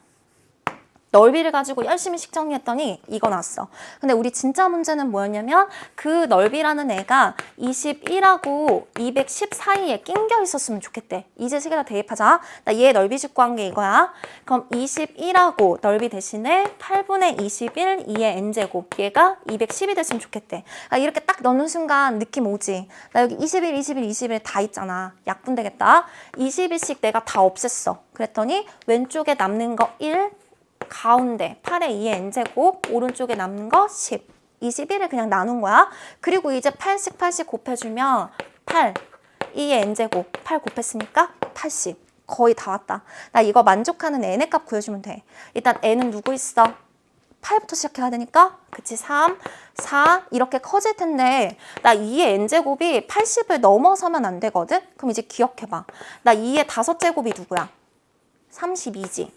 넓이를 가지고 열심히 식 정리했더니 이거 나왔어. 근데 우리 진짜 문제는 뭐였냐면 그 넓이라는 애가 21하고 210 사이에 낑겨 있었으면 좋겠대. 이제 식에다 대입하자. 나 얘 넓이식 구한 게 이거야. 그럼 21하고 넓이 대신에 8분의 21 2의 n제곱. 얘가 210이 됐으면 좋겠대. 이렇게 딱 넣는 순간 느낌 오지? 나 여기 21, 21, 21 다 있잖아. 약분되겠다. 21씩 내가 다 없앴어. 그랬더니 왼쪽에 남는 거 1, 가운데 8의 2의 n제곱, 오른쪽에 남는 거 10. 21을 그냥 나눈 거야. 그리고 이제 8씩 8씩 곱해주면 8, 2의 n제곱, 8 곱했으니까 80. 거의 다 왔다. 나 이거 만족하는 n의 값 구해주면 돼. 일단 n은 누구 있어? 8부터 시작해야 되니까 그치? 3, 4 이렇게 커질 텐데 나 2의 n제곱이 80을 넘어서면 안 되거든? 그럼 이제 기억해봐. 나 2의 5제곱이 누구야? 32지.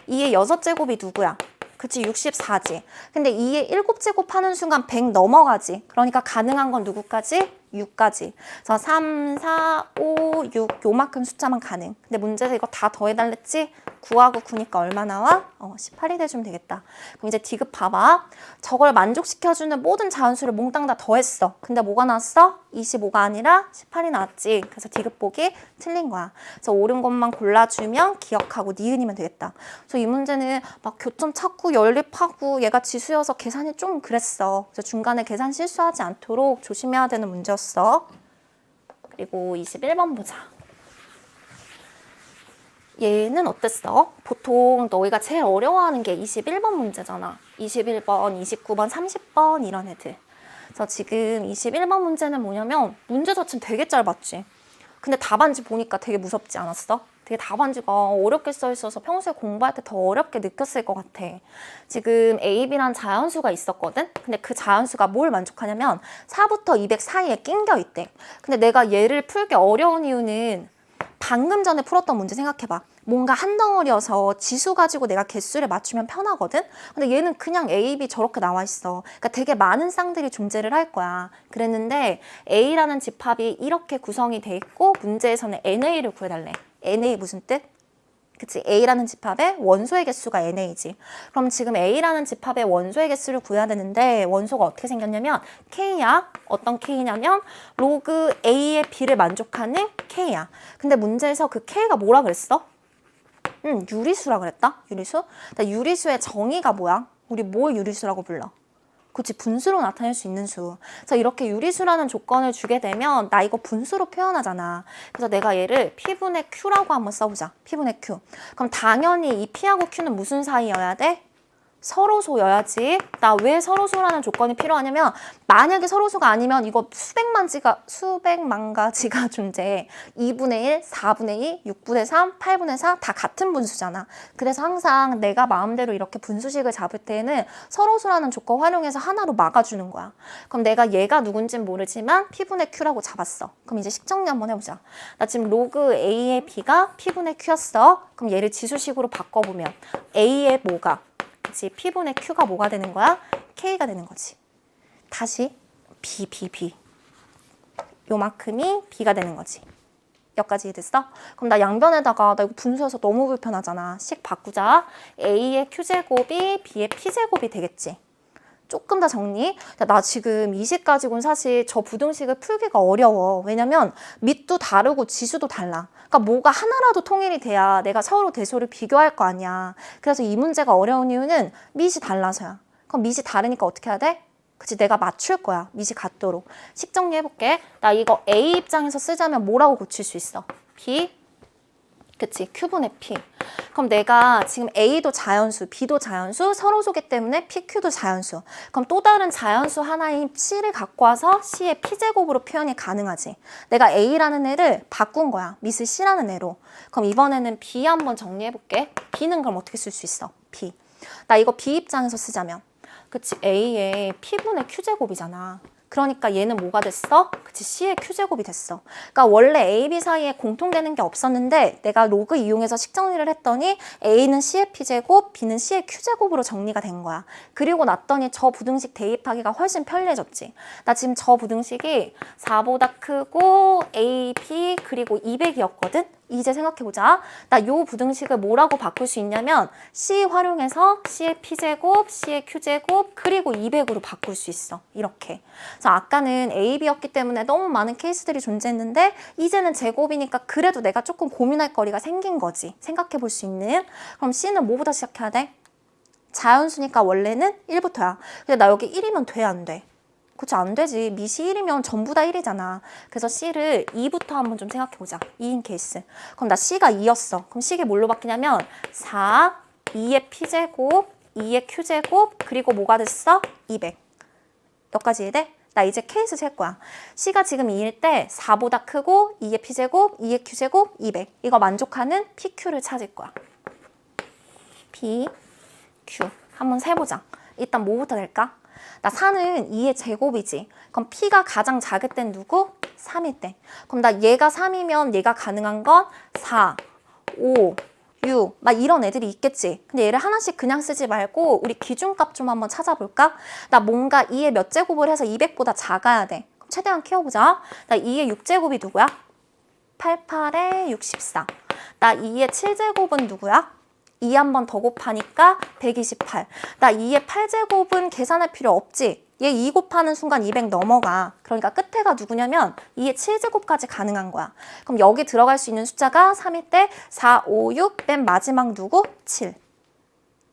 2의 6제곱이 누구야? 그치, 64지. 근데 2의 7제곱 하는 순간 100 넘어가지. 그러니까 가능한 건 누구까지? 6까지. 그래서 3, 4, 5, 6 요만큼 숫자만 가능. 근데 문제에서 이거 다 더해달랬지? 9하고 9니까 얼마 나와? 18이 돼주면 되겠다. 그럼 이제 디귿 봐봐. 저걸 만족시켜주는 모든 자연수를 몽땅 다 더했어. 근데 뭐가 나왔어? 25가 아니라 18이 나왔지. 그래서 디귿 보기 틀린 거야. 그래서 옳은 것만 골라주면 기억하고 니은이면 되겠다. 그래서 이 문제는 막 교점 찾고 연립하고 얘가 지수여서 계산이 좀 그랬어. 그래서 중간에 계산 실수하지 않도록 조심해야 되는 문제였어. 그리고 21번 보자. 얘는 어땠어? 보통 너희가 제일 어려워하는 게 21번 문제잖아. 21번, 29번, 30번 이런 애들. 그래서 지금 21번 문제는 뭐냐면 문제 자체는 되게 짧았지. 근데 답안지 보니까 되게 무섭지 않았어? 되게 답안지가 어렵게 써 있어서 평소에 공부할 때 더 어렵게 느꼈을 것 같아. 지금 A, B란 자연수가 있었거든? 근데 그 자연수가 뭘 만족하냐면 4부터 200 사이에 낑겨 있대. 근데 내가 얘를 풀기 어려운 이유는 방금 전에 풀었던 문제 생각해봐. 뭔가 한 덩어리여서 지수 가지고 내가 개수를 맞추면 편하거든? 근데 얘는 그냥 A, B 저렇게 나와 있어. 그러니까 되게 많은 쌍들이 존재를 할 거야. 그랬는데 A라는 집합이 이렇게 구성이 돼 있고 문제에서는 NA를 구해달래. NA 무슨 뜻? 그치? A라는 집합의 원소의 개수가 NA지. 그럼 지금 A라는 집합의 원소의 개수를 구해야 되는데 원소가 어떻게 생겼냐면 K야. 어떤 K냐면 로그 A의 B를 만족하는 K야. 근데 문제에서 그 K가 뭐라 그랬어? 유리수라 그랬다? 유리수? 유리수의 정의가 뭐야? 우리 뭘 유리수라고 불러? 그치, 분수로 나타낼 수 있는 수. 그래서 이렇게 유리수라는 조건을 주게 되면 나 이거 분수로 표현하잖아. 그래서 내가 얘를 P분의 Q라고 한번 써보자. P분의 Q. 그럼 당연히 이 P하고 Q는 무슨 사이여야 돼? 서로소여야지. 나 왜 서로소라는 조건이 필요하냐면 만약에 서로소가 아니면 이거 수백만 가지가 존재해. 2분의 1, 4분의 2, 6분의 3, 8분의 4 다 같은 분수잖아. 그래서 항상 내가 마음대로 이렇게 분수식을 잡을 때는 서로소라는 조건 활용해서 하나로 막아주는 거야. 그럼 내가 얘가 누군진 모르지만 P분의 Q라고 잡았어. 그럼 이제 식 정리 한번 해보자. 나 지금 로그 A의 B가 P분의 Q였어. 그럼 얘를 지수식으로 바꿔보면 A의 뭐가? 그치? P분의 Q가 뭐가 되는 거야? K가 되는 거지. 다시 B. 요만큼이 B가 되는 거지. 여기까지 이해됐어? 그럼 나 양변에다가 나 이거 분수여서 너무 불편하잖아. 식 바꾸자. A의 Q제곱이 B의 P제곱이 되겠지. 조금 더 정리. 나 지금 이 식 가지고는 사실 저 부등식을 풀기가 어려워. 왜냐면 밑도 다르고 지수도 달라. 그러니까 뭐가 하나라도 통일이 돼야 내가 서로 대소를 비교할 거 아니야. 그래서 이 문제가 어려운 이유는 밑이 달라서야. 그럼 밑이 다르니까 어떻게 해야 돼? 그치, 내가 맞출 거야. 밑이 같도록. 식 정리해볼게. 나 이거 A 입장에서 쓰자면 뭐라고 고칠 수 있어? B, 그치, Q분의 P. 그럼 내가 지금 A도 자연수, B도 자연수, 서로 소개 때문에 PQ도 자연수. 그럼 또 다른 자연수 하나인 C를 갖고 와서 C의 P제곱으로 표현이 가능하지. 내가 A라는 애를 바꾼 거야. 밑을 C라는 애로. 그럼 이번에는 B 한번 정리해볼게. B는 그럼 어떻게 쓸 수 있어? B. 나 이거 B 입장에서 쓰자면. 그치, A의 P분의 Q제곱이잖아. 그러니까 얘는 뭐가 됐어? 그치, C의 Q제곱이 됐어. 그러니까 원래 A, B 사이에 공통되는 게 없었는데 내가 로그 이용해서 식 정리를 했더니 A는 C의 P제곱, B는 C의 Q제곱으로 정리가 된 거야. 그리고 났더니 저 부등식 대입하기가 훨씬 편리해졌지. 나 지금 저 부등식이 4보다 크고 A, B 그리고 200이었거든? 이제 생각해보자. 나 요 부등식을 뭐라고 바꿀 수 있냐면 C 활용해서 C의 P제곱, C의 Q제곱, 그리고 200으로 바꿀 수 있어. 이렇게. 그래서 아까는 A, B였기 때문에 너무 많은 케이스들이 존재했는데 이제는 제곱이니까 그래도 내가 조금 고민할 거리가 생긴 거지. 생각해볼 수 있는. 그럼 C는 뭐보다 시작해야 돼? 자연수니까 원래는 1부터야. 근데 나 여기 1이면 돼, 안 돼? 그치, 안 되지. 밑이 1이면 전부 다 1이잖아. 그래서 C를 2부터 한번 좀 생각해보자. 2인 케이스. 그럼 나 C가 2였어. 그럼 C가 뭘로 바뀌냐면 4, 2의 P제곱, 2의 Q제곱, 그리고 뭐가 됐어? 200. 여기까지 이해돼? 나 이제 케이스 셀 거야. C가 지금 2일 때 4보다 크고 2의 P제곱, 2의 Q제곱, 200. 이거 만족하는 PQ를 찾을 거야. P, Q. 한번 세보자. 일단 뭐부터 낼까? 나 4는 2의 제곱이지. 그럼 P가 가장 작을 땐 누구? 3일 때. 그럼 나 얘가 3이면 얘가 가능한 건 4, 5, 6, 막 이런 애들이 있겠지. 근데 얘를 하나씩 그냥 쓰지 말고 우리 기준값 좀 한번 찾아볼까? 나 뭔가 2의 몇 제곱을 해서 200보다 작아야 돼. 그럼 최대한 키워보자. 나 2의 6제곱이 누구야? 88에 64. 나 2의 7제곱은 누구야? 2 한 번 더 곱하니까 128. 나 2의 8제곱은 계산할 필요 없지. 얘 2 곱하는 순간 200 넘어가. 그러니까 끝에가 누구냐면 2의 7제곱까지 가능한 거야. 그럼 여기 들어갈 수 있는 숫자가 3일 때 4, 5, 6, 맨 마지막 누구? 7.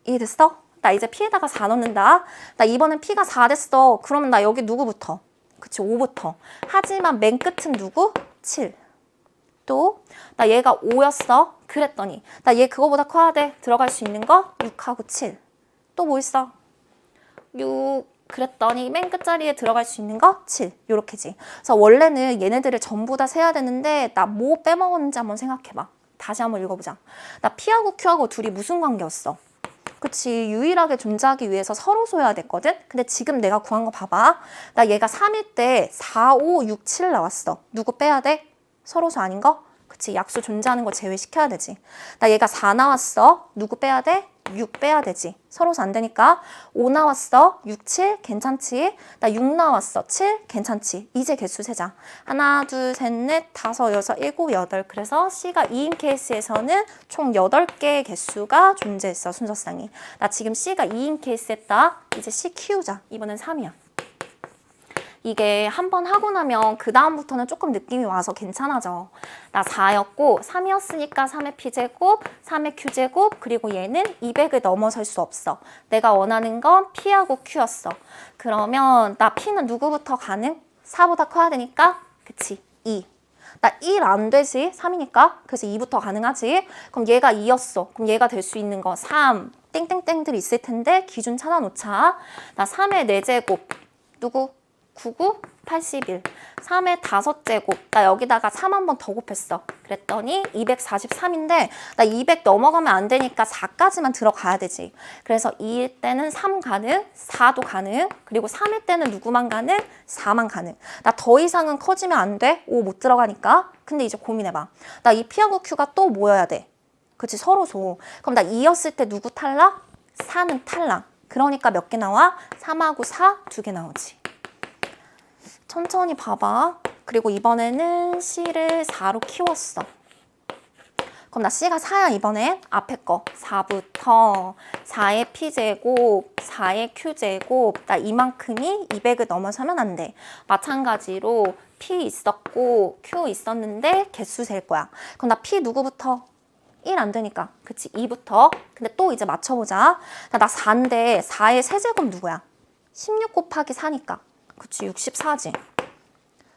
이해됐어? 나 이제 P에다가 4 넣는다. 나 이번엔 P가 4 됐어. 그러면 나 여기 누구부터? 그치, 5부터. 하지만 맨 끝은 누구? 7. 또 나 얘가 5였어. 그랬더니 나 얘 그거보다 커야 돼. 들어갈 수 있는 거 6하고 7. 또 뭐 있어? 6. 그랬더니 맨 끝자리에 들어갈 수 있는 거 7. 요렇게지. 그래서 원래는 얘네들을 전부 다 세야 되는데 나 뭐 빼먹었는지 한번 생각해봐. 다시 한번 읽어보자. 나 P하고 Q하고 둘이 무슨 관계였어? 그치, 유일하게 존재하기 위해서 서로 소여야 됐거든? 근데 지금 내가 구한 거 봐봐. 나 얘가 3일 때 4, 5, 6, 7 나왔어. 누구 빼야 돼? 서로수 아닌 거? 그치, 약수 존재하는 거 제외시켜야 되지. 나 얘가 4 나왔어. 누구 빼야 돼? 6 빼야 되지. 서로수 안 되니까. 5 나왔어. 6, 7 괜찮지? 나 6 나왔어. 7 괜찮지? 이제 개수 세자. 하나, 둘, 셋, 넷, 다섯, 여섯, 일곱, 여덟. 그래서 C가 2인 케이스에서는 총 8개의 개수가 존재했어, 순서상이. 나 지금 C가 2인 케이스 했다. 이제 C 키우자. 이번엔 3이야. 이게 한 번 하고 나면 그 다음부터는 조금 느낌이 와서 괜찮아져. 나 4였고 3이었으니까 3의 P제곱, 3의 Q제곱, 그리고 얘는 200을 넘어설 수 없어. 내가 원하는 건 P하고 Q였어. 그러면 나 P는 누구부터 가능? 4보다 커야 되니까 그치, 2. 나 1 안 되지, 3이니까. 그래서 2부터 가능하지. 그럼 얘가 2였어. 그럼 얘가 될 수 있는 거 3, 땡땡땡들이 있을 텐데 기준 찾아놓자. 나 3의 4제곱, 누구? 99, 81. 3의 5제곱. 나 여기다가 3 한 번 더 곱했어. 그랬더니 243인데 나 200 넘어가면 안 되니까 4까지만 들어가야 되지. 그래서 2일 때는 3 가능, 4도 가능, 그리고 3일 때는 누구만 가능? 4만 가능. 나 더 이상은 커지면 안 돼. 5 못 들어가니까. 근데 이제 고민해봐. 나 이 P하고 Q가 또 모여야 돼. 그치, 서로소. 그럼 나 2였을 때 누구 탈락? 4는 탈락. 그러니까 몇 개 나와? 3하고 4, 2개 나오지. 천천히 봐봐. 그리고 이번에는 C를 4로 키웠어. 그럼 나 C가 4야 이번엔. 앞에 거 4부터 4의 P제곱, 4의 Q제곱. 나 이만큼이 200을 넘어서면 안 돼. 마찬가지로 P 있었고 Q 있었는데 개수 셀 거야. 그럼 나 P 누구부터? 1 안 되니까. 그치? 2부터. 근데 또 이제 맞춰보자. 나 4인데 4의 세제곱 누구야? 16 곱하기 4니까. 그치? 64지.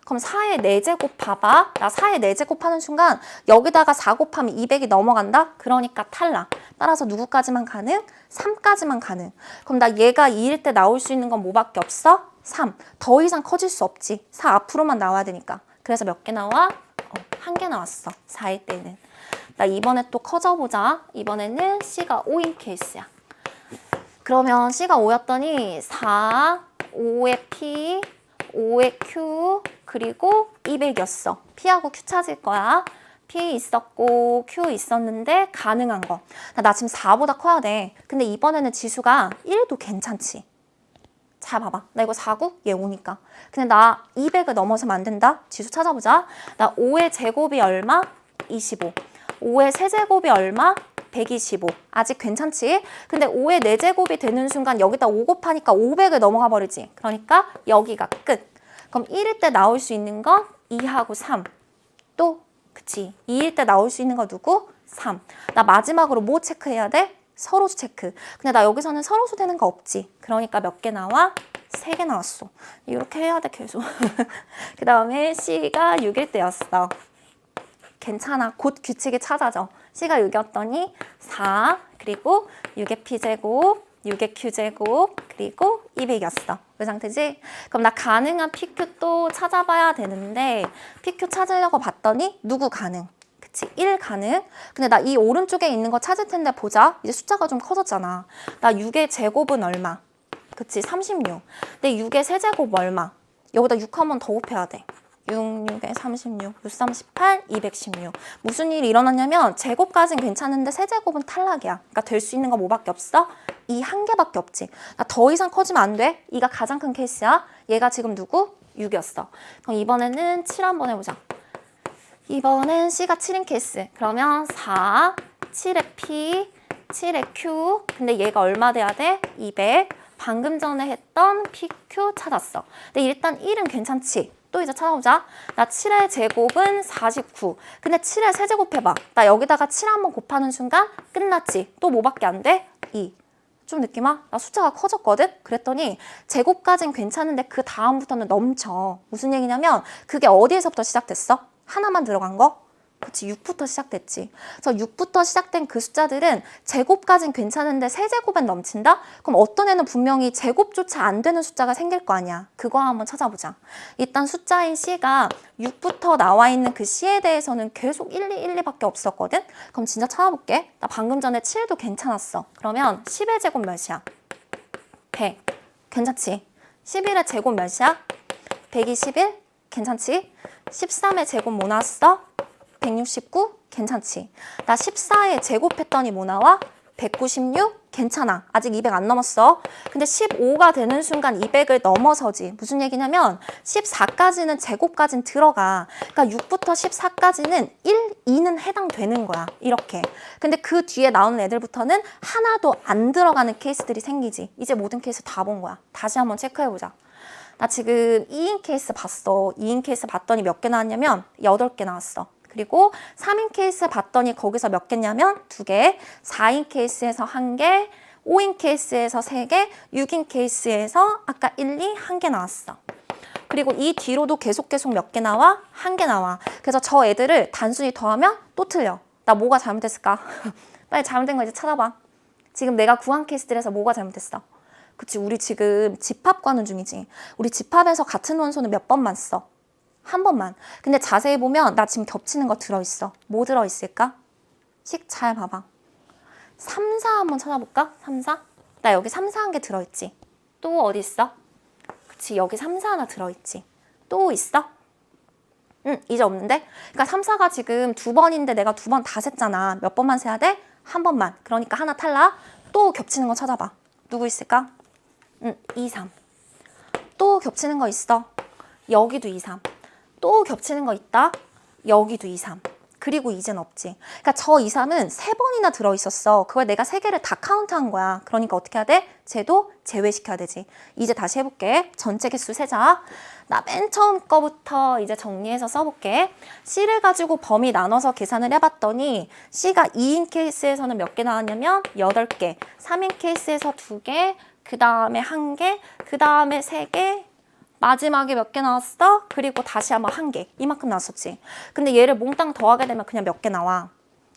그럼 4의 4제곱 봐봐. 나 4의 4제곱 하는 순간 여기다가 4 곱하면 200이 넘어간다? 그러니까 탈락. 따라서 누구까지만 가능? 3까지만 가능. 그럼 나 얘가 2일 때 나올 수 있는 건 뭐밖에 없어? 3. 더 이상 커질 수 없지. 4 앞으로만 나와야 되니까. 그래서 몇 개 나와? 1개 나왔어. 4일 때는. 나 이번에 또 커져보자. 이번에는 C가 5인 케이스야. 그러면 C가 5였더니 4, 5의 P, 5의 Q, 그리고 200이었어. P하고 Q 찾을 거야. P 있었고 Q 있었는데 가능한 거. 나 지금 4보다 커야 돼. 근데 이번에는 지수가 1도 괜찮지. 잘 봐봐. 나 이거 4구? 얘 5니까. 근데 나 200을 넘어서면 안 된다. 지수 찾아보자. 나 5의 제곱이 얼마? 25. 5의 세제곱이 얼마? 125. 아직 괜찮지? 근데 5의 4제곱이 되는 순간 여기다 5 곱하니까 500을 넘어가 버리지. 그러니까 여기가 끝. 그럼 1일 때 나올 수 있는 건 2하고 3. 또 그치. 2일 때 나올 수 있는 거 누구? 3. 나 마지막으로 뭐 체크해야 돼? 서로수 체크. 근데 나 여기서는 서로수 되는 거 없지. 그러니까 몇 개 나와? 3개 나왔어. 이렇게 해야 돼 계속. 그 다음에 C가 6일 때였어. 괜찮아. 곧 규칙이 찾아져. C가 6이었더니 4, 그리고 6의 P제곱, 6의 Q제곱, 그리고 200이었어. 그 상태지? 그럼 나 가능한 PQ 또 찾아봐야 되는데 PQ 찾으려고 봤더니 누구 가능? 그치? 1 가능? 근데 나 이 오른쪽에 있는 거 찾을 텐데 보자. 이제 숫자가 좀 커졌잖아. 나 6의 제곱은 얼마? 그치? 36. 근데 6의 세제곱 얼마? 여기다 6 한 번 더 곱해야 돼. 6, 6에 36, 6, 38, 216. 무슨 일이 일어났냐면 제곱까지는 괜찮은데 세제곱은 탈락이야. 그러니까 될 수 있는 거 뭐밖에 없어? 이 한 개밖에 없지. 나 더 이상 커지면 안 돼. 이가 가장 큰 케이스야. 얘가 지금 누구? 6이었어. 그럼 이번에는 7 한번 해보자. 이번엔 C가 7인 케이스. 그러면 4, 7의 P, 7의 Q. 근데 얘가 얼마 돼야 돼? 200. 방금 전에 했던 PQ 찾았어. 근데 일단 1은 괜찮지? 또 이제 찾아보자. 나 7의 제곱은 49. 근데 7의 세제곱 해봐. 나 여기다가 7 한번 곱하는 순간 끝났지. 또 뭐밖에 안 돼? 2. 좀 느낌 와? 나 숫자가 커졌거든? 그랬더니 제곱까진 괜찮은데 그 다음부터는 넘쳐. 무슨 얘기냐면 그게 어디에서부터 시작됐어? 하나만 들어간 거? 그치, 6부터 시작됐지. 그래서 6부터 시작된 그 숫자들은 제곱까진 괜찮은데 세제곱엔 넘친다? 그럼 어떤 애는 분명히 제곱조차 안 되는 숫자가 생길 거 아니야. 그거 한번 찾아보자. 일단 숫자인 C가 6부터 나와 있는 그 C에 대해서는 계속 1, 2, 1, 2밖에 없었거든? 그럼 진짜 찾아볼게. 나 방금 전에 7도 괜찮았어. 그러면 10의 제곱 몇이야? 100. 괜찮지? 11의 제곱 몇이야? 121. 괜찮지? 13의 제곱 뭐 나왔어? 169? 괜찮지? 나 14에 제곱했더니 뭐 나와? 196? 괜찮아. 아직 200 안 넘었어. 근데 15가 되는 순간 200을 넘어서지. 무슨 얘기냐면 14까지는 제곱까지는 들어가. 그러니까 6부터 14까지는 1, 2는 해당되는 거야. 이렇게. 근데 그 뒤에 나오는 애들부터는 하나도 안 들어가는 케이스들이 생기지. 이제 모든 케이스 다 본 거야. 다시 한번 체크해보자. 나 지금 2인 케이스 봤어. 2인 케이스 봤더니 몇 개 나왔냐면 8개 나왔어. 그리고 3인 케이스 봤더니 거기서 몇 개냐면 2개, 4인 케이스에서 1개, 5인 케이스에서 3개, 6인 케이스에서 아까 1, 2, 1개 나왔어. 그리고 이 뒤로도 계속 몇 개 나와? 1개 나와. 그래서 저 애들을 단순히 더하면 또 틀려. 나 뭐가 잘못됐을까? 빨리 잘못된 거 이제 찾아봐. 지금 내가 구한 케이스들에서 뭐가 잘못됐어? 그치, 우리 지금 집합 가는 중이지. 우리 집합에서 같은 원소는 몇 번만 써? 한 번만. 근데 자세히 보면 나 지금 겹치는 거 들어있어. 뭐 들어있을까? 식 잘 봐봐. 3, 4 한번 찾아볼까? 3, 4? 나 여기 3, 4 한 개 들어있지. 또 어디 있어? 그치, 여기 3, 4 하나 들어있지. 또 있어? 이제 없는데? 그러니까 3, 4가 지금 2번인데 내가 2번 다 셌잖아. 몇 번만 세야 돼? 한 번만. 그러니까 하나 탈락. 또 겹치는 거 찾아봐. 누구 있을까? 2, 3. 또 겹치는 거 있어. 여기도 2, 3. 또 겹치는 거 있다. 여기도 2, 3. 그리고 이젠 없지. 그러니까 저 2, 3은 3번이나 들어있었어. 그걸 내가 3개를 다 카운트한 거야. 그러니까 어떻게 해야 돼? 쟤도 제외시켜야 되지. 이제 다시 해볼게. 전체 개수 세자. 나 맨 처음 거부터 이제 정리해서 써볼게. C를 가지고 범위 나눠서 계산을 해봤더니 C가 2인 케이스에서는 몇 개 나왔냐면 8개. 3인 케이스에서 2개. 그 다음에 1개. 그 다음에 3개. 마지막에 몇 개 나왔어? 그리고 다시 한번 1개. 이만큼 나왔었지. 근데 얘를 몽땅 더하게 되면 그냥 몇 개 나와?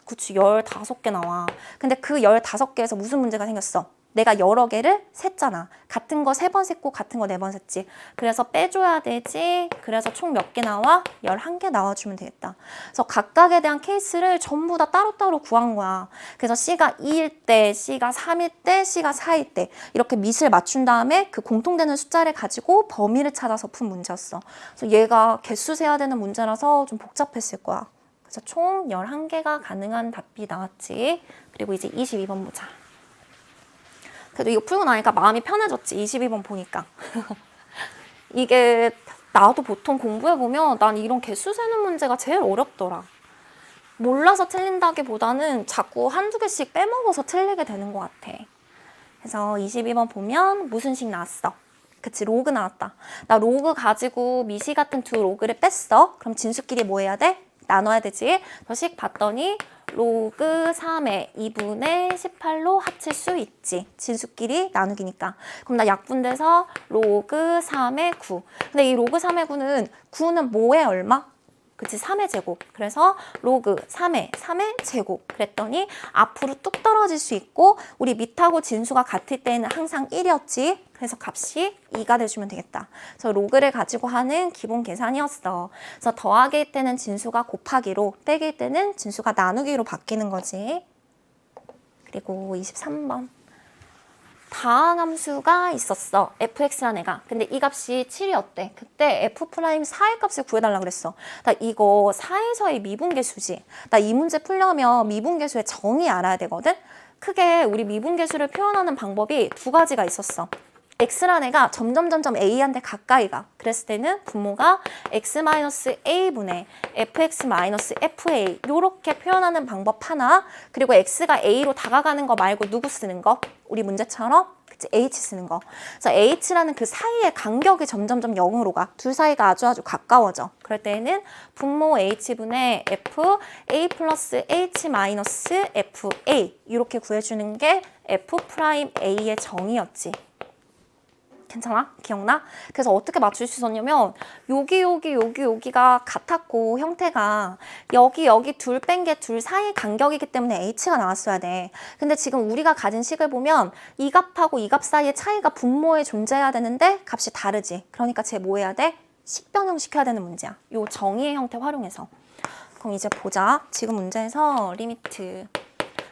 그치, 15개 나와. 근데 그 15개에서 무슨 문제가 생겼어? 내가 여러 개를 셌잖아. 같은 거 3번 셌고 같은 거 4번 셌지. 그래서 빼줘야 되지. 그래서 총 몇 개 나와? 11개 나와주면 되겠다. 그래서 각각에 대한 케이스를 전부 다 따로따로 구한 거야. 그래서 C가 2일 때, C가 3일 때, C가 4일 때 이렇게 밑을 맞춘 다음에 그 공통되는 숫자를 가지고 범위를 찾아서 푼 문제였어. 그래서 얘가 개수 세야 되는 문제라서 좀 복잡했을 거야. 그래서 총 11개가 가능한 답이 나왔지. 그리고 이제 22번 보자. 그래도 이거 풀고 나니까 마음이 편해졌지. 22번 보니까. 이게 나도 보통 공부해보면 난 이런 개수 세는 문제가 제일 어렵더라. 몰라서 틀린다기보다는 자꾸 한두 개씩 빼먹어서 틀리게 되는 것 같아. 그래서 22번 보면 무슨 식 나왔어? 그치, 로그 나왔다. 나 로그 가지고 미시 같은 두 로그를 뺐어. 그럼 진수끼리 뭐 해야 돼? 나눠야 되지. 식 봤더니 로그 3의 2분의 18로 합칠 수 있지. 진수끼리 나누기니까. 그럼 나 약분돼서 로그 3의 9. 근데 이 로그 3의 9는 9는 뭐에 얼마? 그치, 3의 제곱. 그래서 로그 3의 제곱. 그랬더니 앞으로 뚝 떨어질 수 있고 우리 밑하고 진수가 같을 때는 항상 1이었지. 그래서 값이 2가 돼주면 되겠다. 그래서 로그를 가지고 하는 기본 계산이었어. 그래서 더하기일 때는 진수가 곱하기로, 빼기일 때는 진수가 나누기로 바뀌는 거지. 그리고 23번. 다항함수가 있었어. fx란 애가. 근데 이 값이 7이었대. 그때 f'4의 값을 구해달라 그랬어. 나 이거 4에서의 미분계수지. 나 이 문제 풀려면 미분계수의 정의 알아야 되거든. 크게 우리 미분계수를 표현하는 방법이 두 가지가 있었어. x란 애가 점점 a한테 가까이 가. 그랬을 때는 분모가 x-a분의 fx-fa 요렇게 표현하는 방법 하나. 그리고 x가 a로 다가가는 거 말고 누구 쓰는 거? 우리 문제처럼 그치, h 쓰는 거. 그래서 h라는 그 사이의 간격이 점점 0으로 가. 둘 사이가 아주 가까워져. 그럴 때는 분모 h분의 f a 플러스 h 마이너스 fa 이렇게 구해주는 게 f'a의 정의였지. 괜찮아? 기억나? 그래서 어떻게 맞출 수 있었냐면 여기가 같았고 형태가 여기 둘 뺀 게 둘 사이 간격이기 때문에 h가 나왔어야 돼. 근데 지금 우리가 가진 식을 보면 이 값하고 이 값 사이의 차이가 분모에 존재해야 되는데 값이 다르지. 그러니까 쟤 뭐 해야 돼? 식변형 시켜야 되는 문제야. 요 정의의 형태 활용해서. 그럼 이제 보자. 지금 문제에서 리미트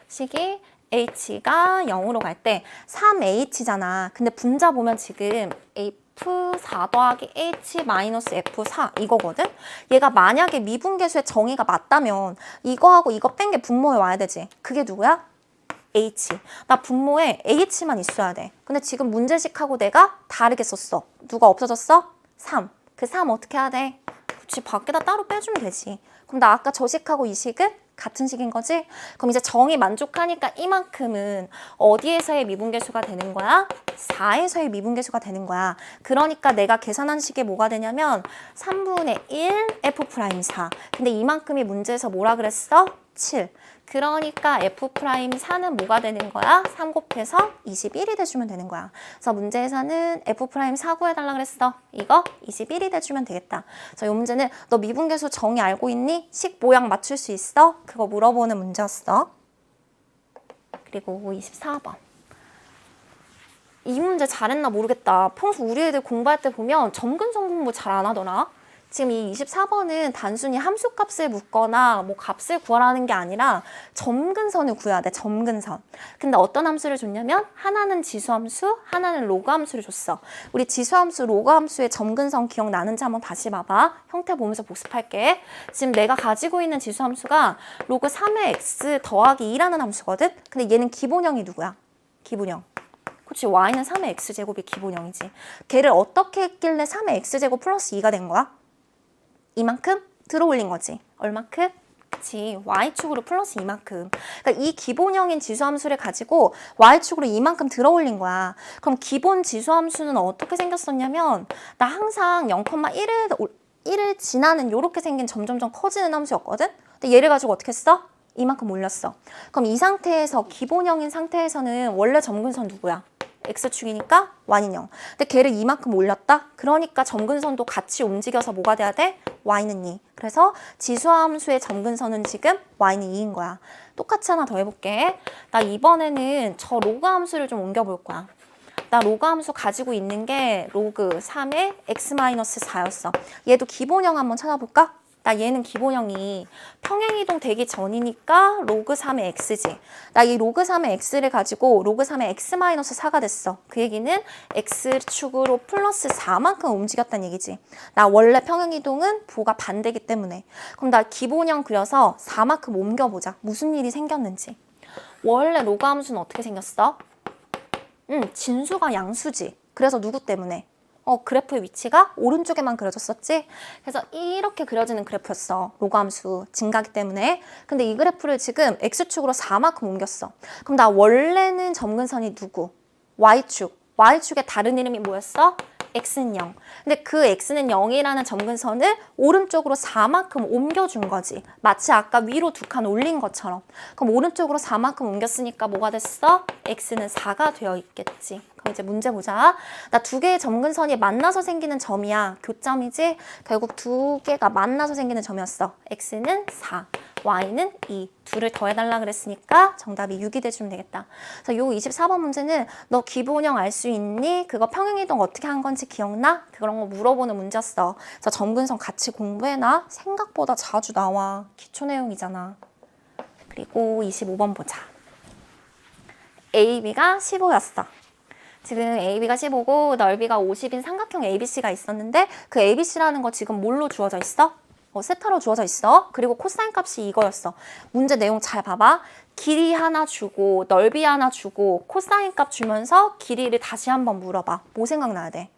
식이 h가 0으로 갈 때 3h잖아. 근데 분자 보면 지금 f4 더하기 h 마이너스 f4 이거거든? 얘가 만약에 미분계수의 정의가 맞다면 이거하고 이거 뺀 게 분모에 와야 되지. 그게 누구야? h. 나 분모에 h만 있어야 돼. 근데 지금 문제식하고 내가 다르게 썼어. 누가 없어졌어? 3. 그 3 어떻게 해야 돼? 그치, 밖에다 따로 빼주면 되지. 그럼 나 아까 저 식하고 이 식은 같은 식인 거지? 그럼 이제 정의 만족하니까 이만큼은 어디에서의 미분계수가 되는 거야? 4에서의 미분계수가 되는 거야. 그러니까 내가 계산한 식이 뭐가 되냐면 3분의 1 f'4. 근데 이만큼이 문제에서 뭐라 그랬어? 7. 그러니까 f'4는 뭐가 되는 거야? 3 곱해서 21이 돼주면 되는 거야. 그래서 문제에서는 f'4 구해달라 그랬어. 이거 21이 돼주면 되겠다. 그래서 이 문제는 너 미분계수 정의 알고 있니? 식 모양 맞출 수 있어? 그거 물어보는 문제였어. 그리고 24번. 이 문제 잘했나 모르겠다. 평소 우리 애들 공부할 때 보면 점근성 공부 잘 안 하더라. 지금 이 24번은 단순히 함수값을 묻거나 뭐 값을 구하라는 게 아니라 점근선을 구해야 돼. 점근선. 근데 어떤 함수를 줬냐면 하나는 지수함수, 하나는 로그함수를 줬어. 우리 지수함수, 로그함수의 점근선 기억나는지 한번 다시 봐봐. 형태 보면서 복습할게. 지금 내가 가지고 있는 지수함수가 로그 3의 x 더하기 2라는 함수거든? 근데 얘는 기본형이 누구야? 기본형. 그치, y는 3의 x제곱이 기본형이지. 걔를 어떻게 했길래 3의 x제곱 플러스 2가 된 거야? 이만큼 들어 올린 거지. 얼만큼? 그치, y축으로 플러스 이만큼. 그러니까 이 기본형인 지수함수를 가지고 y축으로 이만큼 들어 올린 거야. 그럼 기본 지수함수는 어떻게 생겼었냐면 나 항상 0,1을 지나는 이렇게 생긴 점점점 커지는 함수였거든? 근데 얘를 가지고 어떻게 했어? 이만큼 올렸어. 그럼 이 상태에서 기본형인 상태에서는 원래 점근선 누구야? x축이니까 y는 0. 근데 걔를 이만큼 올렸다? 그러니까 점근선도 같이 움직여서 뭐가 돼야 돼? y는 2. 그래서 지수함수의 점근선은 지금 y는 2인 거야. 똑같이 하나 더 해볼게. 나 이번에는 저 로그 함수를 좀 옮겨볼 거야. 나 로그 함수 가지고 있는 게 로그 3의 x-4였어. 얘도 기본형 한번 찾아볼까? 나 얘는 기본형이 평행이동 되기 전이니까 로그 3의 x지. 나 이 로그 3의 x를 가지고 로그 3의 x-4가 됐어. 그 얘기는 x축으로 플러스 4만큼 움직였다는 얘기지. 나 원래 평행이동은 부가 반대기 때문에. 그럼 나 기본형 그려서 4만큼 옮겨보자. 무슨 일이 생겼는지. 원래 로그 함수는 어떻게 생겼어? 진수가 양수지. 그래서 누구 때문에? 그래프의 위치가 오른쪽에만 그려졌었지? 그래서 이렇게 그려지는 그래프였어. 로그 함수 증가하기 때문에. 근데 이 그래프를 지금 x축으로 4만큼 옮겼어. 그럼 나 원래는 점근선이 누구? y축. y축의 다른 이름이 뭐였어? x는 0. 근데 그 x는 0이라는 점근선을 오른쪽으로 4만큼 옮겨준 거지. 마치 아까 위로 두 칸 올린 것처럼. 그럼 오른쪽으로 4만큼 옮겼으니까 뭐가 됐어? x는 4가 되어 있겠지. 그럼 이제 문제 보자. 나 두 개의 점근선이 만나서 생기는 점이야. 교점이지? 결국 두 개가 만나서 생기는 점이었어. x는 4, y는 2. 둘을 더해달라 그랬으니까 정답이 6이 돼주면 되겠다. 그래서 요 24번 문제는 너 기본형 알 수 있니? 그거 평행이동 어떻게 한 건지 기억나? 그런 거 물어보는 문제였어. 그래서 점근선 같이 공부해놔. 생각보다 자주 나와. 기초 내용이잖아. 그리고 25번 보자. AB가 15였어. 지금 AB가 15고 넓이가 50인 삼각형 ABC가 있었는데 그 ABC라는 거 지금 뭘로 주어져 있어? 세타로 주어져 있어. 그리고 코사인 값이 이거였어. 문제 내용 잘 봐봐. 길이 하나 주고 넓이 하나 주고 코사인 값 주면서 길이를 다시 한번 물어봐. 뭐 생각나야 돼?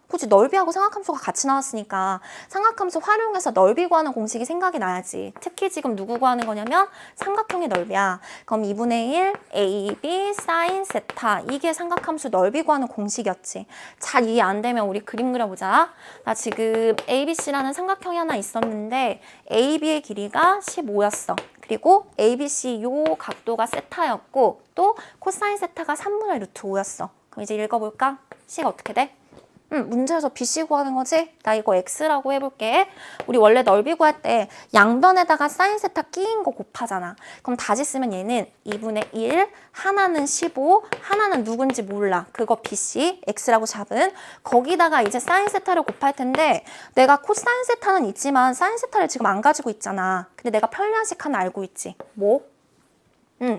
그치, 넓이하고 삼각함수가 같이 나왔으니까 삼각함수 활용해서 넓이 구하는 공식이 생각이 나야지. 특히 지금 누구 구하는 거냐면 삼각형의 넓이야. 그럼 2분의 1 AB 사인 세타, 이게 삼각함수 넓이 구하는 공식이었지. 잘 이해 안 되면 우리 그림 그려보자. 나 지금 ABC라는 삼각형이 하나 있었는데 AB의 길이가 15였어. 그리고 ABC 요 각도가 세타였고 또 코사인 세타가 3분의 루트 5였어. 그럼 이제 읽어볼까? C가 어떻게 돼? 문제에서 BC 구하는 거지? 나 이거 X라고 해볼게. 우리 원래 넓이 구할 때 양변에다가 사인 세타 끼인 거 곱하잖아. 그럼 다시 쓰면 얘는 2분의 1, 하나는 15, 하나는 누군지 몰라. 그거 BC, X라고 잡은. 거기다가 이제 사인 세타를 곱할 텐데 내가 코사인 세타는 있지만 사인 세타를 지금 안 가지고 있잖아. 근데 내가 편리한식 하나 알고 있지. 뭐?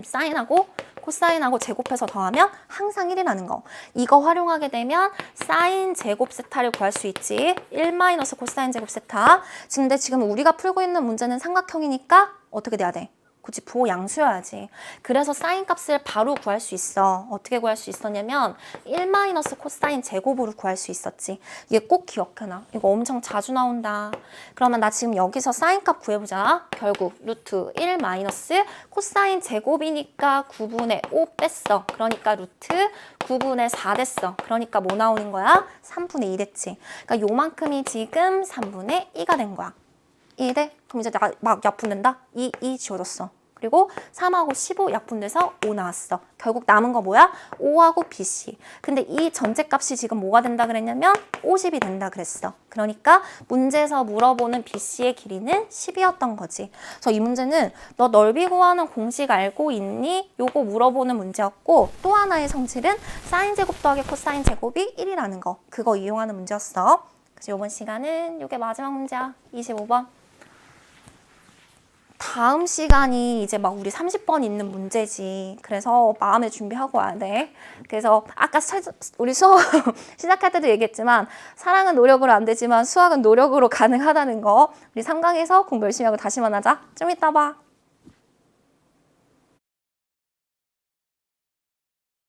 사인하고 코사인하고 제곱해서 더하면 항상 1이라는 거. 이거 활용하게 되면 사인 제곱 세타를 구할 수 있지. 1 마이너스 코사인 제곱 세타. 근데 지금 우리가 풀고 있는 문제는 삼각형이니까 어떻게 돼야 돼? 그치, 부호 양수여야지. 그래서 사인 값을 바로 구할 수 있어. 어떻게 구할 수 있었냐면 1 마이너스 코사인 제곱으로 구할 수 있었지. 이게 꼭 기억해놔. 이거 엄청 자주 나온다. 그러면 나 지금 여기서 사인 값 구해보자. 결국 루트 1 마이너스 코사인 제곱이니까 9분의 5 뺐어. 그러니까 루트 9분의 4 됐어. 그러니까 뭐 나오는 거야? 3분의 2 됐지. 그러니까 요만큼이 지금 3분의 2가 된 거야. 이해돼? 그럼 이제 막 약분된다? 2 지워졌어. 그리고 3하고 15 약분돼서 5 나왔어. 결국 남은 거 뭐야? 5하고 BC. 근데 이 전체값이 지금 뭐가 된다 그랬냐면 50이 된다 그랬어. 그러니까 문제에서 물어보는 BC의 길이는 10이었던 거지. 그래서 이 문제는 너 넓이 구하는 공식 알고 있니? 요거 물어보는 문제였고 또 하나의 성질은 사인 제곱 더하기 코사인 제곱이 1이라는 거. 그거 이용하는 문제였어. 그래서 이번 시간은 이게 마지막 문제야. 25번. 다음 시간이 이제 막 우리 30번 있는 문제지. 그래서 마음의 준비하고 와야 돼. 그래서 아까 우리 수업 시작할 때도 얘기했지만 사랑은 노력으로 안 되지만 수학은 노력으로 가능하다는 거. 우리 3강에서 공부 열심히 하고 다시 만나자. 좀 이따 봐.